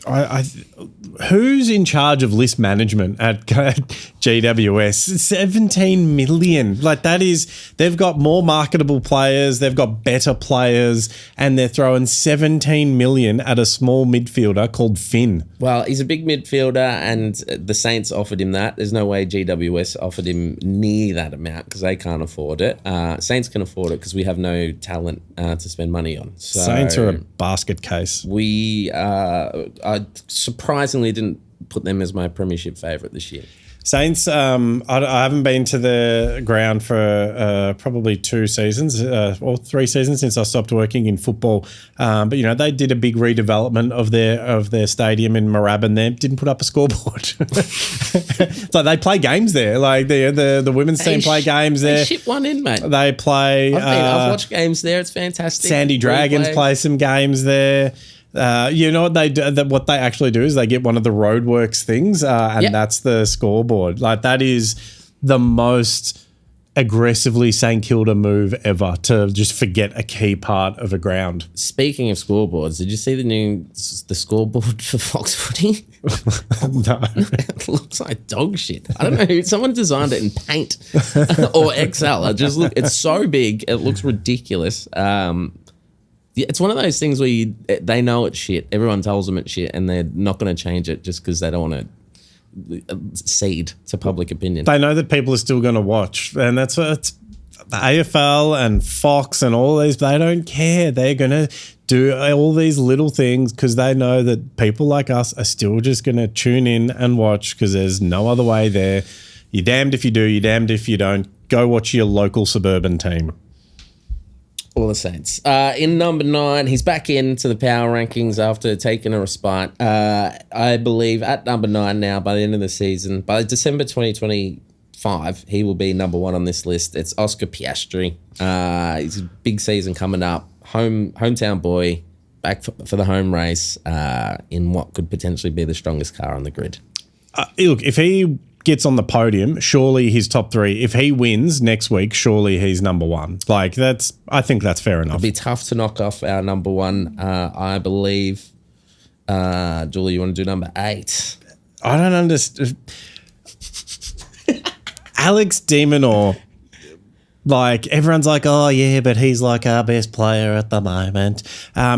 Speaker 2: Who's in charge of list management at GWS? 17 million. Like that is, they've got more marketable players, they've got better players, and they're throwing 17 million at a small midfielder called Finn.
Speaker 1: Well, he's a big midfielder, and the Saints offered him that. There's no way GWS offered him near that amount because they can't afford it. Saints can afford it because we have no talent to spend money on. So
Speaker 2: Saints are a basket case.
Speaker 1: We I surprisingly didn't put them as my premiership favourite this year.
Speaker 2: Saints, I haven't been to the ground for probably 2 seasons or 3 seasons since I stopped working in football. But you know, they did a big redevelopment of their stadium in Moorabbin. There didn't put up a scoreboard. So they play games there. Like the women's team play games there.
Speaker 1: They ship one in, mate.
Speaker 2: They play.
Speaker 1: I've watched games there. It's fantastic.
Speaker 2: Sandy Dragons play some games there. You know what they do? What they actually do is they get one of the roadworks things, and that's the scoreboard. Like that is the most aggressively St Kilda move ever, to just forget a key part of a ground.
Speaker 1: Speaking of scoreboards, did you see the scoreboard for Fox Footy?
Speaker 2: No,
Speaker 1: it looks like dog shit. I don't know who. Someone designed it in Paint or Excel. It's so big, it looks ridiculous. It's one of those things where they know it's shit. Everyone tells them it's shit, and they're not going to change it just because they don't want to cede to public opinion.
Speaker 2: They know that people are still going to watch, and that's what it's, the AFL and Fox and all these. They don't care. They're going to do all these little things because they know that people like us are still just going to tune in and watch because there's no other way there. You're damned if you do. You're damned if you don't. Go watch your local suburban team.
Speaker 1: All the Saints. In number 9, he's back into the power rankings after taking a respite. I believe at number 9 now, by the end of the season, by December 2025, he will be number 1 on this list. It's Oscar Piastri. It's a big season coming up. Hometown boy, back for the home race in what could potentially be the strongest car on the grid.
Speaker 2: Look, if he gets on the podium, surely he's top 3. If he wins next week, surely he's number 1. Like I think that's fair enough.
Speaker 1: It'd be tough to knock off our number 1. I believe. Dooley, you want to do number 8?
Speaker 2: I don't understand. Alex Demonor. Like everyone's like, oh yeah, but he's like our best player at the moment.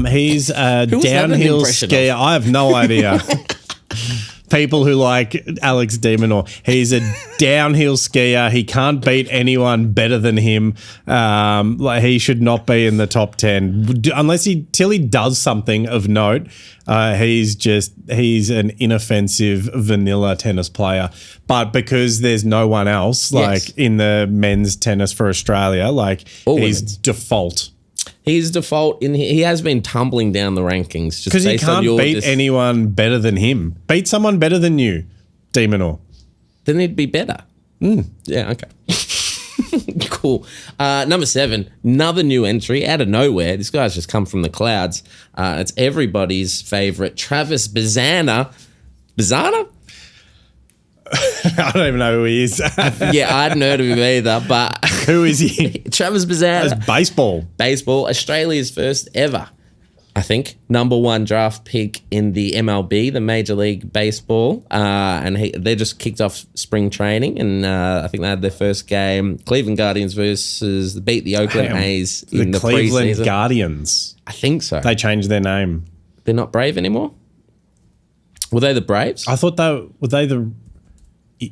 Speaker 2: He's a downhill skier. I have no idea. People who like Alex Demonor. He's a downhill skier. He can't beat anyone better than him. Like he should not be in the top 10 till he does something of note. He's an inoffensive vanilla tennis player. But because there's no one else like in the men's tennis for Australia, like he's default.
Speaker 1: He's default he has been tumbling down the rankings just
Speaker 2: because he can't beat anyone better than him. Beat someone better than you, Demonor.
Speaker 1: Then he'd be better. Yeah, okay. Cool. Number 7, another new entry out of nowhere. This guy's just come from the clouds. It's everybody's favorite, Travis Bazana. Bazana?
Speaker 2: I don't even know who he is.
Speaker 1: Yeah, I hadn't heard of him either, but...
Speaker 2: Who is he?
Speaker 1: Travis Bazana.
Speaker 2: That's baseball.
Speaker 1: Baseball. Australia's first ever, I think, number 1 draft pick in the MLB, the Major League Baseball. And they just kicked off spring training, and I think they had their first game. Cleveland Guardians beat the Oakland A's in the
Speaker 2: Cleveland
Speaker 1: preseason.
Speaker 2: Guardians.
Speaker 1: I think so.
Speaker 2: They changed their name.
Speaker 1: They're not Brave anymore? Were they the Braves?
Speaker 2: I thought were they the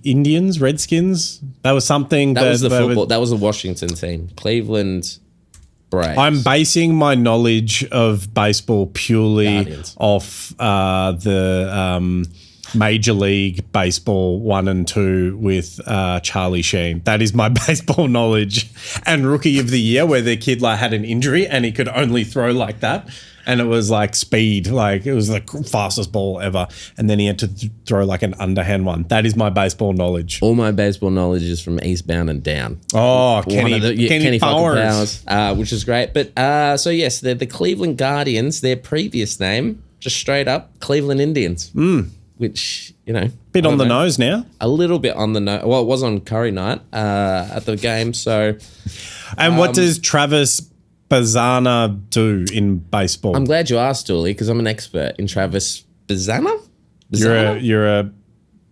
Speaker 2: Indians, Redskins? That was something.
Speaker 1: That was the football. That was the Washington team. Cleveland Braves.
Speaker 2: I'm basing my knowledge of baseball purely off the Major League Baseball 1 and 2 with Charlie Sheen. That is my baseball knowledge. And Rookie of the Year, where their kid had an injury and he could only throw like that. And it was like speed, like it was the fastest ball ever. And then he had to throw like an underhand one. That is my baseball knowledge.
Speaker 1: All my baseball knowledge is from Eastbound and Down.
Speaker 2: Oh, Kenny
Speaker 1: Powers, which is great. But so yes, they're the Cleveland Guardians. Their previous name, just straight up, Cleveland Indians. which,
Speaker 2: Bit on the nose now.
Speaker 1: A little bit on the nose. Well, it was on Curry night at the game. So,
Speaker 2: and what does Travis Bazana do in baseball?
Speaker 1: I'm glad you asked, Dooley, because I'm an expert in Travis Bazana.
Speaker 2: You're a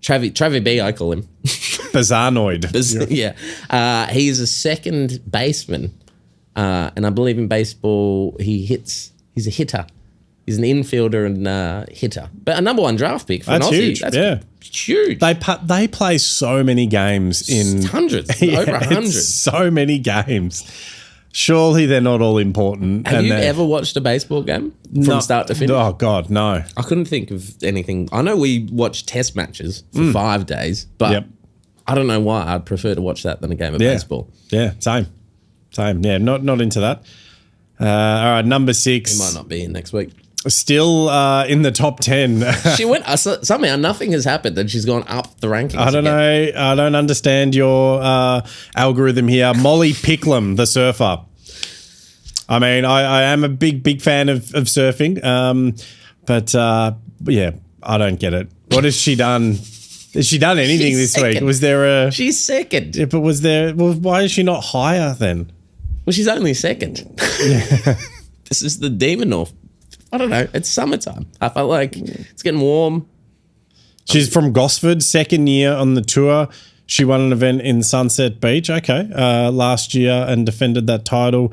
Speaker 1: Travie B, I call him.
Speaker 2: Bazanoid.
Speaker 1: Yeah. He's a second baseman. And I believe in baseball, he's a hitter. He's an infielder and hitter. But a number one draft pick for
Speaker 2: That's
Speaker 1: an Aussie.
Speaker 2: huge.
Speaker 1: That's huge.
Speaker 2: They play so many games in...
Speaker 1: Hundreds. Over 100.
Speaker 2: So many games. Surely they're not all important.
Speaker 1: Have you ever watched a baseball game from start to finish?
Speaker 2: Oh, God, no.
Speaker 1: I couldn't think of anything. I know we watch test matches for 5 days, but I don't know why I'd prefer to watch that than a game of baseball.
Speaker 2: Yeah, same. Yeah, not into that. All right, number 6.
Speaker 1: He might not be in next week.
Speaker 2: Still in the top 10.
Speaker 1: She went, somehow nothing has happened and she's gone up the rankings.
Speaker 2: I don't know. I don't understand your algorithm here. Molly Picklum, the surfer. I mean, I am a big fan of surfing. But I don't get it. What has she done? Has she done anything this week? Was there a...
Speaker 1: She's second.
Speaker 2: Yeah, but was there... Well, why is she not higher then?
Speaker 1: Well, she's only second. This is the demon off. I don't know. It's summertime. I felt like it's getting warm.
Speaker 2: She's from Gosford, second year on the tour. She won an event in Sunset Beach, last year and defended that title.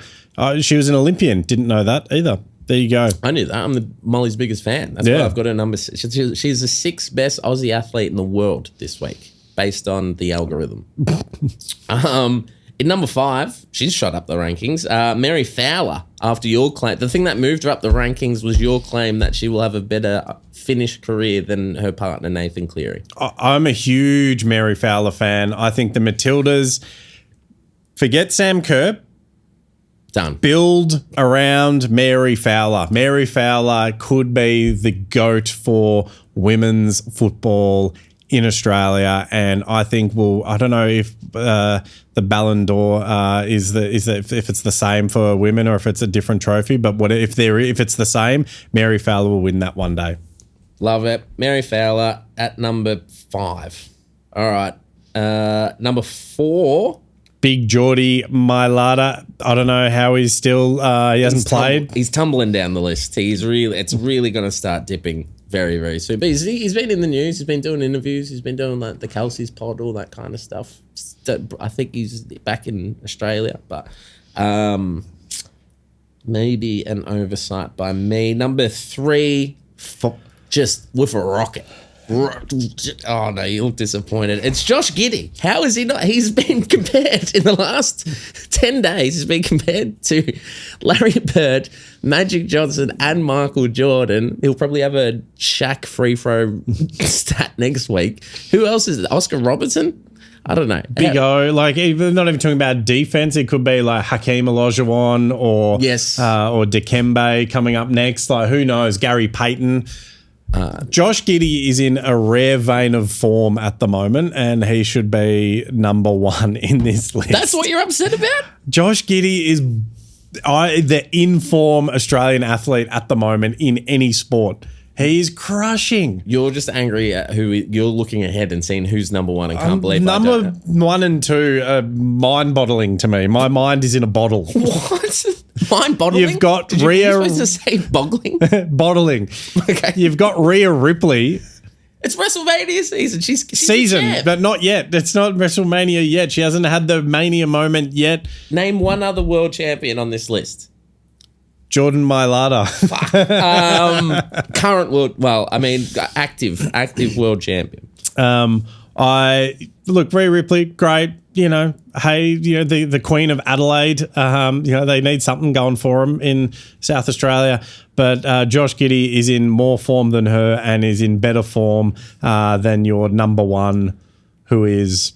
Speaker 2: She was an Olympian. Didn't know that either. There you go.
Speaker 1: I knew that. I'm Molly's biggest fan. That's why I've got her number 6. She's the 6th best Aussie athlete in the world this week, based on the algorithm. In number 5, she's shot up the rankings. Mary Fowler, after your claim. The thing that moved her up the rankings was your claim that she will have a better finished career than her partner, Nathan Cleary.
Speaker 2: I'm a huge Mary Fowler fan. I think the Matildas, forget Sam Kerr,
Speaker 1: done.
Speaker 2: Build around Mary Fowler. Mary Fowler could be the GOAT for women's football in Australia, and I think I don't know if the Ballon d'Or if it's the same for women or if it's a different trophy, but if it's the same, Mary Fowler will win that one day.
Speaker 1: Love it. Mary Fowler at number 5. All right. Number 4.
Speaker 2: Big Geordie Mailata. I don't know how he's still he hasn't played.
Speaker 1: He's tumbling down the list. It's really going to start dipping very, very soon. But he's been in the news. He's been doing interviews. He's been doing like the Kelsey's pod, all that kind of stuff. I think he's back in Australia, but maybe an oversight by me. Number 3, just with a rocket. Oh no, you look disappointed. It's Josh Giddey. How is he not? He's been compared in the last 10 days. He's been compared to Larry Bird, Magic Johnson, and Michael Jordan. He'll probably have a Shaq free throw stat next week. Who else is it? Oscar Robertson? I don't know.
Speaker 2: Big O, like even not even talking about defense. It could be like Hakeem Olajuwon or Dikembe coming up next. Like who knows? Gary Payton. Josh Giddey is in a rare vein of form at the moment, and he should be number 1 in this list.
Speaker 1: That's what you're upset about?
Speaker 2: Josh Giddey is the in-form Australian athlete at the moment in any sport. He's crushing.
Speaker 1: You're just angry at who you're looking ahead and seeing who's number 1 and can't believe
Speaker 2: number 1 and 2 are mind-boggling to me. My mind is in a bottle.
Speaker 1: What? Mind-boggling?
Speaker 2: You've got
Speaker 1: Rhea... You're supposed to say boggling?
Speaker 2: Bottling.
Speaker 1: Okay.
Speaker 2: You've got Rhea Ripley.
Speaker 1: It's WrestleMania season. She's
Speaker 2: season, but not yet. It's not WrestleMania yet. She hasn't had the Mania moment yet.
Speaker 1: Name one other world champion on this list.
Speaker 2: Jordan Mailata.
Speaker 1: Fuck. Current world, active world champion.
Speaker 2: Rhea Ripley, great. The Queen of Adelaide. They need something going for them in South Australia. But Josh Giddey is in more form than her and is in better form than your number 1, who is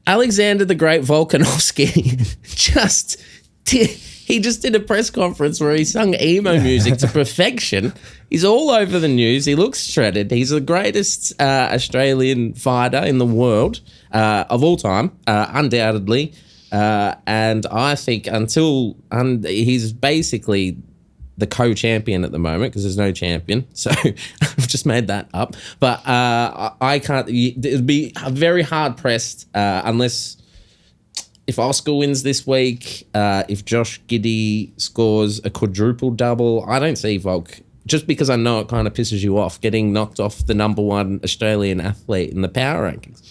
Speaker 1: Alexander the Great Volkanovski. He just did a press conference where he sung emo music to perfection. He's all over the news. He looks shredded. He's the greatest Australian fighter in the world of all time, undoubtedly. And I think he's basically the co-champion at the moment because there's no champion. So I've just made that up. But I can't. It'd be very hard pressed unless if Oscar wins this week, if Josh Giddey scores a quadruple double. I don't see Volk. Just because I know it kind of pisses you off, getting knocked off the number one Australian athlete in the power rankings.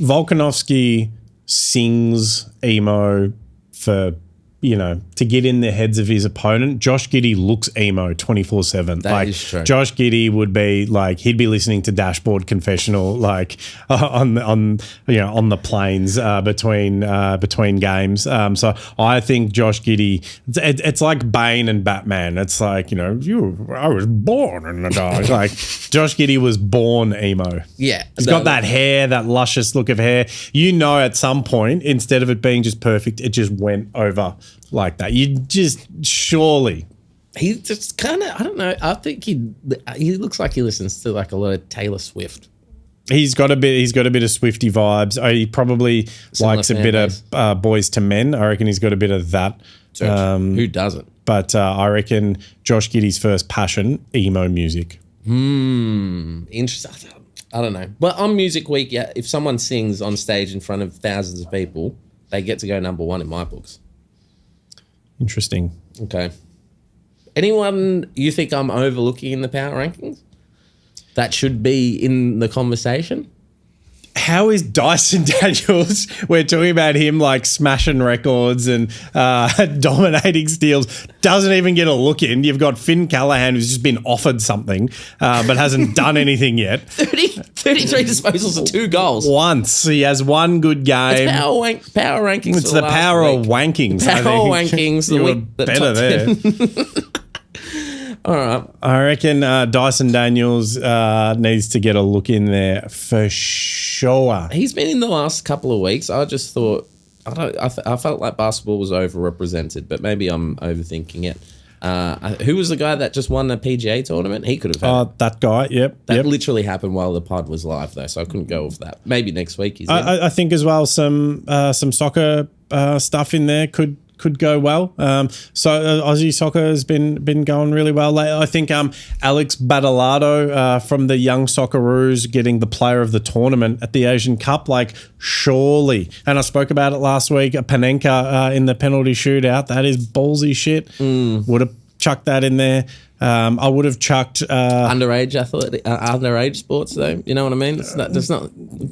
Speaker 2: Volkanovski sings emo for, to get in the heads of his opponent. Josh Giddey looks emo 24/7.
Speaker 1: That is true.
Speaker 2: Josh Giddey would be like, he'd be listening to Dashboard Confessional on the planes between games. So I think Josh Giddey, it's like Bane and Batman. It's like, I was born in the dark. Like Josh Giddey was born emo.
Speaker 1: Yeah.
Speaker 2: He's got that hair, that luscious look of hair. At some point, instead of it being just perfect, it just went over like that. You just surely.
Speaker 1: He just kind of, I don't know. I think he looks like he listens to like a lot of Taylor Swift.
Speaker 2: He's got a bit of Swiftie vibes. He probably likes a bit of Boys to Men. I reckon he's got a bit of that.
Speaker 1: Who doesn't?
Speaker 2: But I reckon Josh Giddey's first passion, emo music.
Speaker 1: Interesting. I don't know. But on Music Week, yeah, if someone sings on stage in front of thousands of people, they get to go number one in my books.
Speaker 2: Interesting.
Speaker 1: Okay. Anyone you think I'm overlooking in the power rankings that should be in the conversation?
Speaker 2: How is Dyson Daniels? We're talking about him like smashing records and dominating steals. Doesn't even get a look in. You've got Finn Callahan who's just been offered something but hasn't done anything yet.
Speaker 1: 33 disposals and 2 goals.
Speaker 2: Once. He has one good game.
Speaker 1: It's power rankings.
Speaker 2: It's the power of wankings.
Speaker 1: Power wankings.
Speaker 2: You were better there.
Speaker 1: All right.
Speaker 2: I reckon Dyson Daniels needs to get a look in there for sure.
Speaker 1: He's been in the last couple of weeks. I just thought, I felt like basketball was overrepresented, but maybe I'm overthinking it. Who was the guy that just won the PGA tournament? He could have had
Speaker 2: that guy, yep.
Speaker 1: That literally happened while the pod was live, though, so I couldn't go with that. Maybe next week he's in.
Speaker 2: I think as well some soccer stuff in there could go well. So Aussie soccer has been going really well lately. I think Alex Badalado from the Young Socceroos getting the player of the tournament at the Asian Cup, like surely. And I spoke about it last week, Panenka in the penalty shootout. That is ballsy shit. Would have chucked that in there. I would have chucked underage sports though. You know what I mean? It's not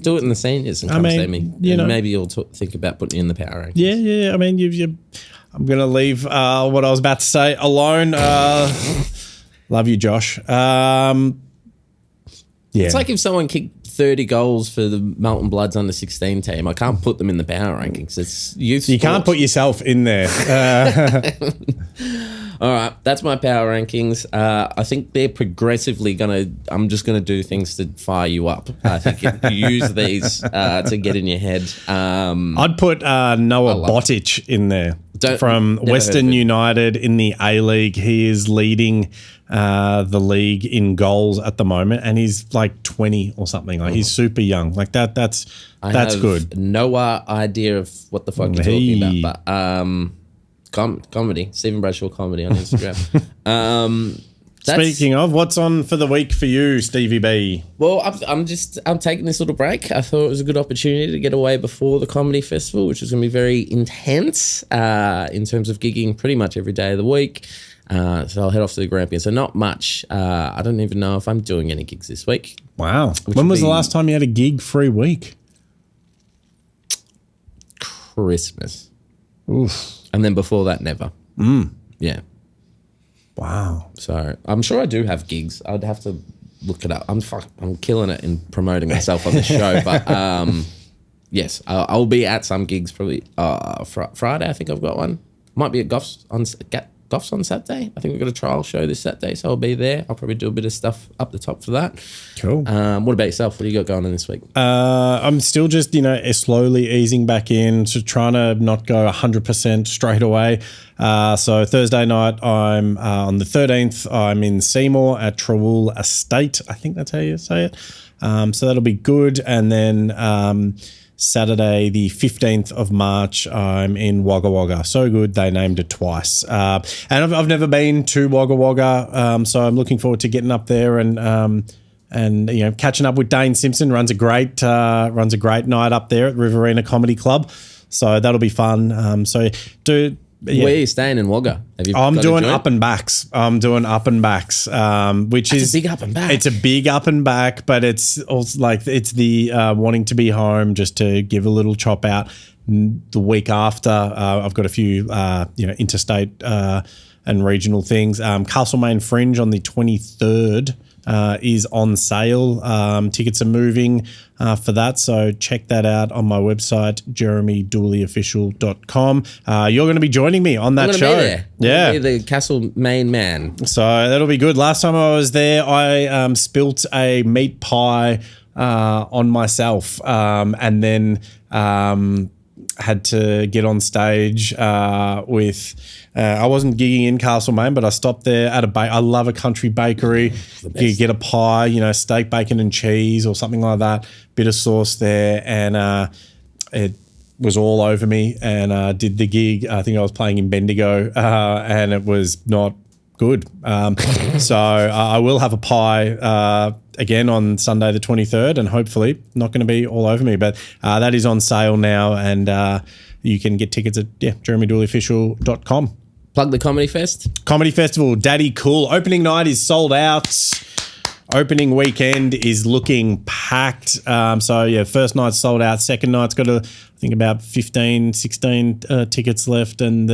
Speaker 2: do it in the seniors and come see me. Maybe you'll think about putting you in the power rankings. Yeah. I mean, I'm gonna leave what I was about to say alone. Love you, Josh.
Speaker 1: It's like if someone kicked 30 goals for the Melbourne Bloods under 16 team. I can't put them in the power rankings. It's youth.
Speaker 2: You can't put yourself in there.
Speaker 1: All right, that's my power rankings. I think they're progressively I'm just gonna do things to fire you up. I think you use these to get in your head.
Speaker 2: I'd put Noah Botic in there from Western United in the A-League. He is leading the league in goals at the moment, and he's like 20 or something. Like he's super young. Like that's good.
Speaker 1: No idea of what the fuck you're talking about, but comedy, Stephen Bradshaw comedy on Instagram.
Speaker 2: Speaking of, what's on for the week for you, Stevie B?
Speaker 1: Well, I'm taking this little break. I thought it was a good opportunity to get away before the comedy festival, which is going to be very intense in terms of gigging pretty much every day of the week. So I'll head off to the Grampian. So not much. I don't even know if I'm doing any gigs this week.
Speaker 2: Wow. When was the last time you had a gig-free week?
Speaker 1: Christmas.
Speaker 2: Oof.
Speaker 1: And then before that, never. Yeah.
Speaker 2: Wow.
Speaker 1: So I'm sure I do have gigs. I'd have to look it up. I'm killing it in promoting myself on the show. But yes, I'll be at some gigs probably Friday. I think I've got one. Might be at Goffs on Saturday. I think we've got a trial show this Saturday, so I'll be there. I'll probably do a bit of stuff up the top for that.
Speaker 2: Cool.
Speaker 1: What about yourself? What do you got going on this week?
Speaker 2: I'm still just, slowly easing back in, so trying to not go 100% straight away. So Thursday night, I'm on the 13th, I'm in Seymour at Trawool Estate. I think that's how you say it. So that'll be good. And then Saturday, the 15th of March, I'm in Wagga Wagga. So good, they named it twice. And I've never been to Wagga Wagga, so I'm looking forward to getting up there and catching up with Dane Simpson. Runs a great night up there at Riverina Comedy Club. So that'll be fun.
Speaker 1: Where are you staying in Wagga?
Speaker 2: I'm doing up and backs, which is
Speaker 1: a big up and back.
Speaker 2: It's a big up and back, but it's also like it's the wanting to be home just to give a little chop out. The week after, I've got a few interstate and regional things. Castlemaine Fringe on the 23rd. Is on sale. Tickets are moving for that, so check that out on my website, jeremydooleyofficial.com. You're going to be joining me on that show.
Speaker 1: Be there.
Speaker 2: Yeah,
Speaker 1: be the Castlemaine man.
Speaker 2: So that'll be good. Last time I was there, I spilt a meat pie on myself, and then had to get on stage with. I wasn't gigging in Castlemaine, but I stopped there at I love a country bakery. You get a pie, steak, bacon, and cheese, or something like that. Bit of sauce there, and it was all over me. And did the gig. I think I was playing in Bendigo, and it was not good. So I will have a pie again on Sunday the 23rd, and hopefully not going to be all over me. But that is on sale now, and you can get tickets at jeremydooleyofficial.com.
Speaker 1: Plug the Comedy Fest.
Speaker 2: Comedy Festival, Daddy Cool. Opening night is sold out. Opening weekend is looking packed. First night's sold out. Second night's got I think about 15, 16 tickets left, and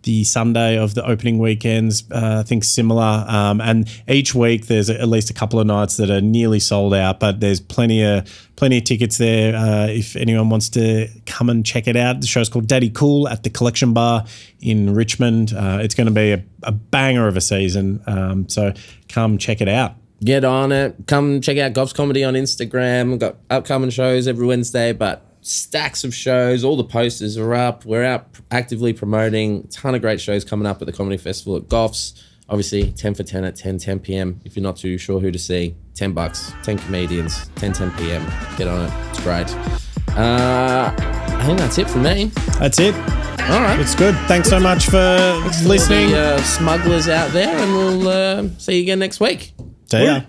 Speaker 2: the Sunday of the opening weekends, I think similar. And each week there's at least a couple of nights that are nearly sold out, but there's plenty of tickets there. If anyone wants to come and check it out, the show's called Daddy Cool at the Collection Bar in Richmond. It's going to be a banger of a season. So come check it out.
Speaker 1: Get on it. Come check out Gob's Comedy on Instagram. We've got upcoming shows every Wednesday, but stacks of shows. All the posters are up. We're out actively promoting. A ton of great shows coming up at the Comedy Festival at Goffs. Obviously, 10 for 10 at 10 p.m. If you're not too sure who to see, $10, 10 comedians, 10 p.m. Get on it. It's great. I think that's it from me.
Speaker 2: That's it.
Speaker 1: All right.
Speaker 2: It's good. Thanks so much for listening.
Speaker 1: All the smugglers out there, and we'll see you again next week.
Speaker 2: See ya.